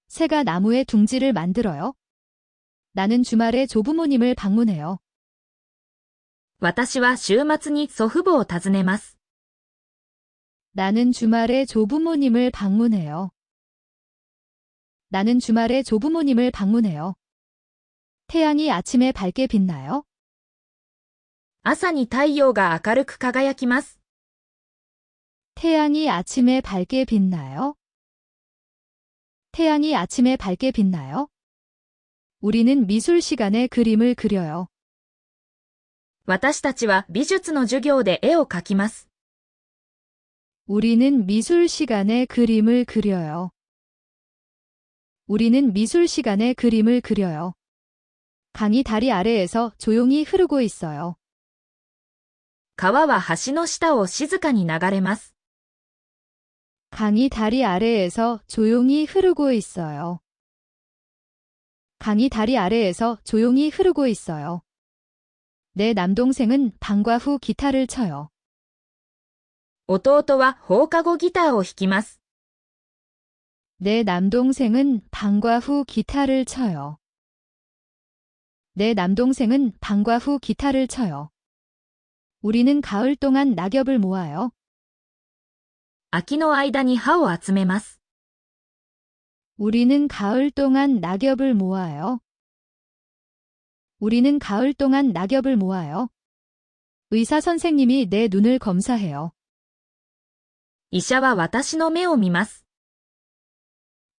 새가 나무에 둥지를 만들어요. 나는 주말에 조부모님을 방문해요. 私は週末に祖父母を訪ねます。 나는 주말에 조부모님을 방문해요. 나는 주말에 조부모님을 방문해요. 태양이 아침에 밝게 빛나요? 朝に太陽が明るく輝きます。 태양이 아침에 밝게 빛나요? 태양이 아침에 밝게 빛나요? 우리는 미술 시간에 그림을 그려요. 私たちは美術の授業で絵を描きます。 우리는 미술 시간에 그림을 그려요. 우리는 미술 시간에 그림을 그려요. 강이 다리 아래에서 조용히 흐르고 있어요. 川は橋の下を静かに流れます。 강이 다리 아래에서 조용히 흐르고 있어요. 강이 다리 아래에서 조용히 흐르고 있어요. 내 남동생은 방과 후 기타를 쳐요. 弟は放課後ギターを弾きます。 내 남동생은 방과 후 기타를 쳐요. 내 남동생은 방과 후 기타를 쳐요. 우리는 가을 동안 낙엽을 모아요. 秋の間に葉を集めます。 우리는 가을 동안 낙엽을 모아요. 우리는 가을 동안 낙엽을 모아요. 의사 선생님이 내 눈을 검사해요. 医者は私の目を見ます。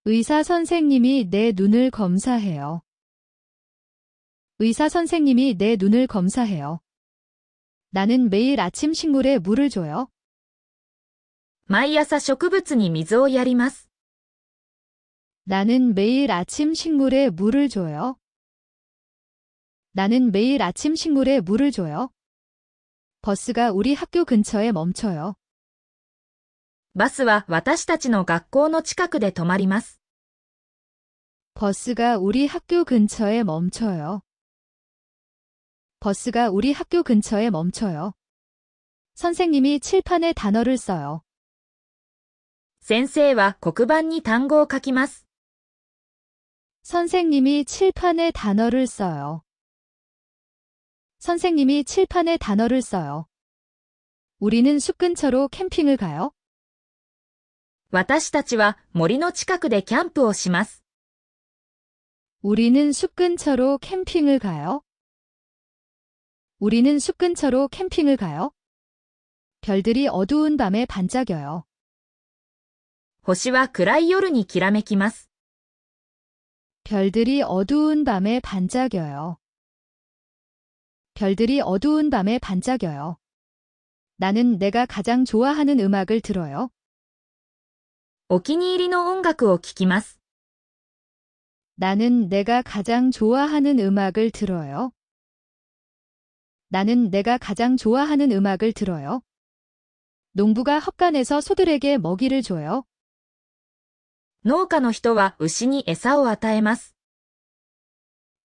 의사 선생님이 내 눈을 검사해요. 의사 선생님이 내 눈을 검사해요. 나는 매일 아침 식물에 물을 줘요. 毎朝植物に水をやります。 나는 매일 아침 식물에 물을 줘요. 나는 매일 아침 식물에 물을 줘요. 버스가 우리 학교 근처에 멈춰요. バスは私たちの学校の近くで止まります。 버스가 우리 학교 근처에 멈춰요. 버스가 우리 학교 근처에 멈춰요. 선생님이 칠판에 단어를 써요. 先生は黒板に単語を書きます。 선생님이 칠판에 단어를 써요. 선생님이 칠판에 단어를 써요. 우리는 숲 근처로 캠핑을 가요. 私たちは森の近くでキャンプをします。 우리는 숲 근처로 캠핑을 가요. 우리는 숲 근처로 캠핑을 가요. 별들이 어두운 밤에 반짝여요. 星は暗い夜にきらめきます。 별들이 어두운 밤에 반짝여요. 별들이 어두운 밤에 반짝여요. 나는 내가 가장 좋아하는 음악을 들어요. お気に入りの音楽を聴きます。 나는 내가 가장 좋아하는 음악을 들어요. 나는 내가 가장 좋아하는 음악을 들어요. 농부가 헛간에서 소들에게 먹이를 줘요. 農家の人は牛に餌を与えます。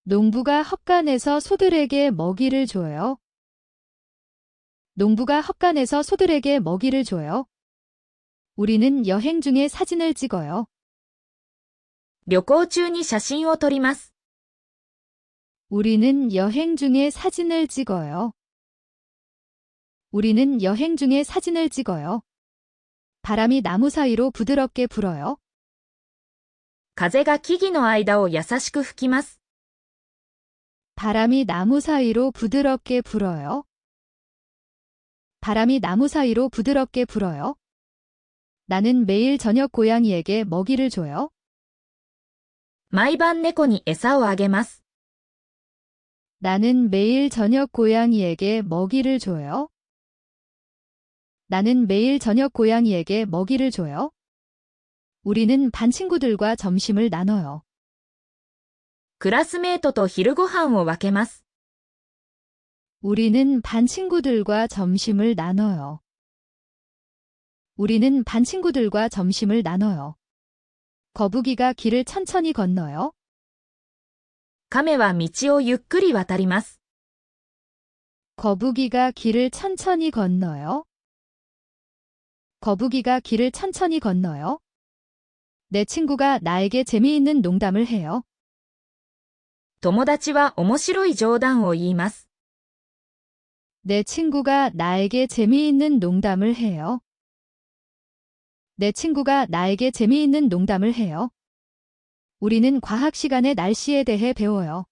농부가 헛간에서 소들에게 먹이를 줘요. 농부가 헛간에서 소들에게 먹이를 줘요. 우리는 여행 중에 사진을 찍어요. 旅行中に写真を撮ります。 우리는 여행 중에 사진을 찍어요. 우리는 여행 중에 사진을 찍어요. 바람이 나무 사이로 부드럽게 불어요. 風が木々の間を優しく吹きます。 바람이 나무 사이로 부드럽게 불어요. 바람이 나무 사이로 부드럽게 불어요. 나는 매일 저녁 고양이에게 먹이를 줘요. 毎晩猫に餌をあげます。 나는 매일 저녁 고양이에게 먹이를 줘요. 나는 매일 저녁 고양이에게 먹이를 줘요. 우리는 반 친구들과 점심을 나눠요. クラスメートと昼ご飯を分けます。 우리는 반 친구들과 점심을 나눠요. 우리는 반 친구들과 점심을 나눠요. 거북이가 길을 천천히 건너요. 亀は道をゆっくり渡ります。 거북이가 길을 천천히 건너요. 거북이가 길을 천천히 건너요. 내 친구가 나에게 재미있는 농담을 해요. 友達は面白い冗談を言います。 내 친구가 나에게 재미있는 농담을 해요. 내 친구가 나에게 재미있는 농담을 해요. 우리는 과학 시간에 날씨에 대해 배워요.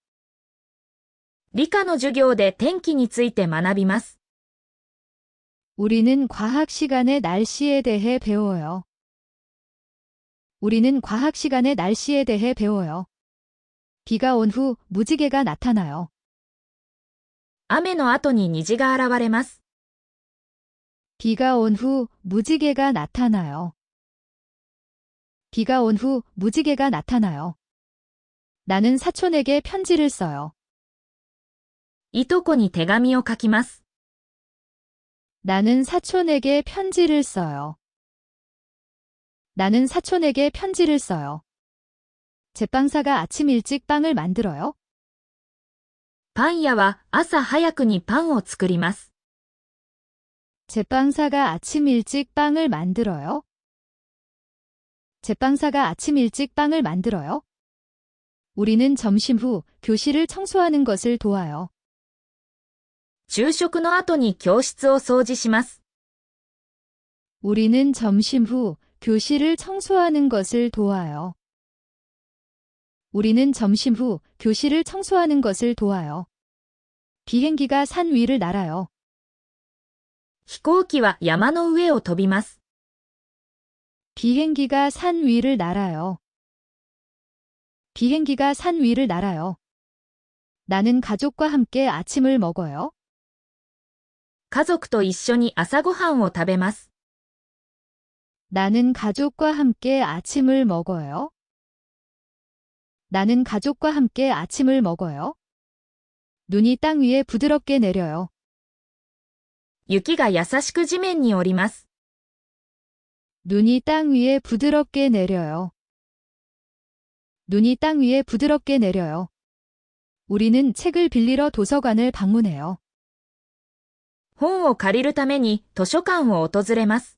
理科の授業で天気について学びます。 우리는 과학 시간에 날씨에 대해 배워요. 우리는 과학 시간에 날씨에 대해 배워요. 비가 온 후 무지개가 나타나요. 雨の後に虹が現れます。 비가 온 후 무지개가 나타나요. 비가 온 후 무지개가 나타나요. 나는 사촌에게 편지를 써요. いとこに手紙を書きます。 나는 사촌에게 편지를 써요. 나는 사촌에게 편지를 써요. 제빵사가 아침 일찍 빵을 만들어요. パン屋は朝早くにパンを作ります。 제빵사가 아침 일찍 빵을 만들어요. 제빵사가 아침 일찍 빵을 만들어요. 우리는 점심 후 교실을 청소하는 것을 도와요. 昼食の後に教室を掃除します。 우리는 점심 후 교실을 청소하는 것을 도와요. 우리는 점심 후 교실을 청소하는 것을 도와요. 비행기가 산 위를 날아요. 飛行機は山の上を飛びます。 비행기가 산 위를 날아요. 비행기가 산 위를 날아요. 나는 가족과 함께 아침을 먹어요. 家族と一緒に朝ごはんを食べます。 나는 가족과 함께 아침을 먹어요. 나는 가족과 함께 아침을 먹어요. 눈이 땅 위에 부드럽게 내려요. 雪が優しく地面に降ります。 눈이 땅 위에 부드럽게 내려요. 눈이 땅 위에 부드럽게 내려요. 우리는 책을 빌리러 도서관을 방문해요. 本を借りるために図書館を訪れます。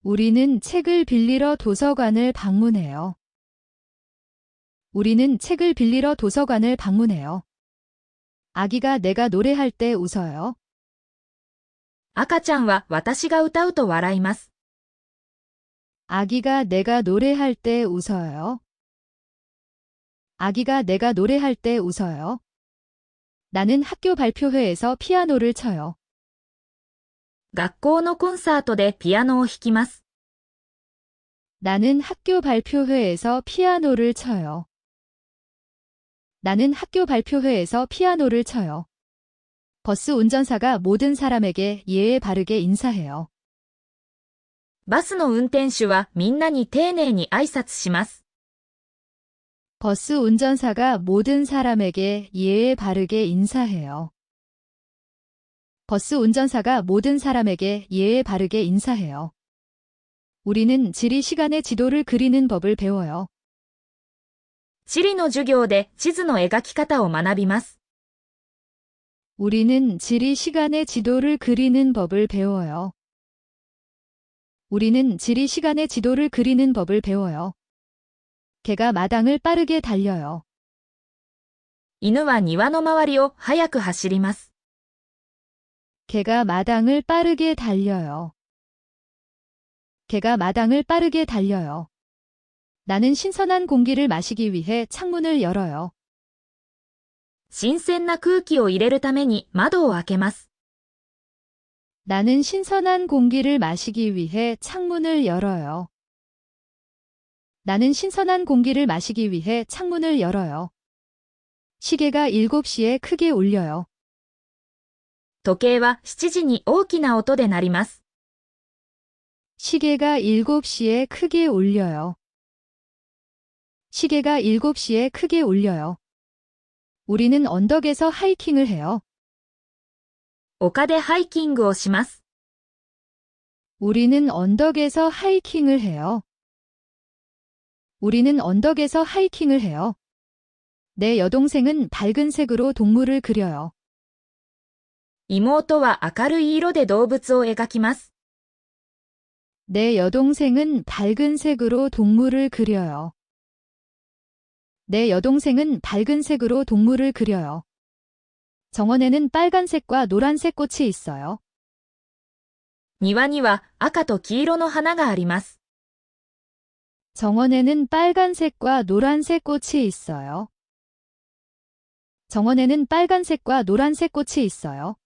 우리는 책을 빌리러 도서관을 방문해요. 우리는 책을 빌리러 도서관을 방문해요. 아기가 내가 노래할 때 웃어요. 赤ちゃんは私が歌うと笑います。 아기가 내가 노래할 때 웃어요. 아기가 내가 노래할 때 웃어요. 나는 학교 발표회에서 피아노를 쳐요. 学校のコンサートでピアノを弾きます。 나는 학교 발표회에서 피아노를 쳐요. 나는 학교 발표회에서 피아노를 쳐요. 버스 운전사가 모든 사람에게 예의 바르게 인사해요. バスの運転手はみんなに丁寧に挨拶します。 버스 운전사가 모든 사람에게 예의 바르게 인사해요. 버스 운전사가 모든 사람에게 예의 바르게 인사해요. 우리는 지리 시간에 지도를 그리는 법을 배워요. 地理の授業で地図の描き方を学びます。 우리는 지리 시간에 지도를 그리는 법을 배워요. 우리는 지리 시간에 지도를 그리는 법을 배워요. 개가 마당을 빠르게 달려요. 犬は庭の周りを速く走ります。 개가 마당을 빠르게 달려요. 개가 마당을 빠르게 달려요. 나는 신선한 공기를 마시기 위해 창문을 열어요. 新鮮な空気を入れるために窓を開けます。 나는 신선한 공기를 마시기 위해 창문을 열어요. 나는 신선한 공기를 마시기 위해 창문을 열어요. 시계가 7시에 크게 울려요. 時計は7時に大きな音で鳴ります。 시계가 7시에 크게 울려요. 시계가 7시에 크게 울려요. 우리는 언덕에서 하이킹을 해요. 丘でハイキングをします。 우리는 언덕에서 하이킹을 해요. 우리는 언덕에서 하이킹을 해요. 내 여동생은 밝은 색으로 동물을 그려요. 妹は明るい色で動物を描きます。 내 여동생은 밝은 색으로 동물을 그려요. 내 여동생은 밝은 색으로 동물을 그려요. 정원에는 빨간색과 노란색 꽃이 있어요. 庭には赤と黄色の花があります。 정원에는 빨간색과 노란색 꽃이 있어요. 정원에는 빨간색과 노란색 꽃이 있어요.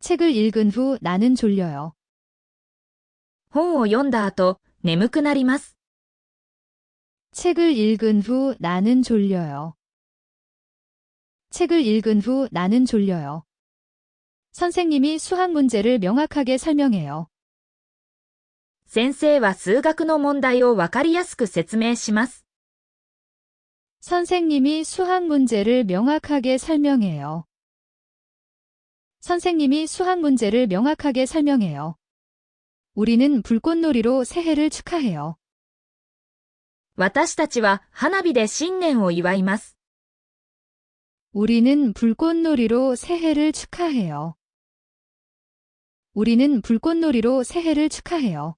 책을 읽은 후 나는 졸려요. 本を読んだ後、眠くなります。 책을 읽은 후 나는 졸려요. 책을 읽은 후 나는 졸려요. 선생님이 수학 문제를 명확하게 설명해요. 先生は数学の問題をわかりやすく説明します。 선생님이 수학 문제를 명확하게 설명해요. 선생님이 수학 문제를 명확하게 설명해요. 우리는 불꽃놀이로 새해를 축하해요. 私たちは花火で新年を祝います。 우리는 불꽃놀이로 새해를 축하해요. 우리는 불꽃놀이로 새해를 축하해요.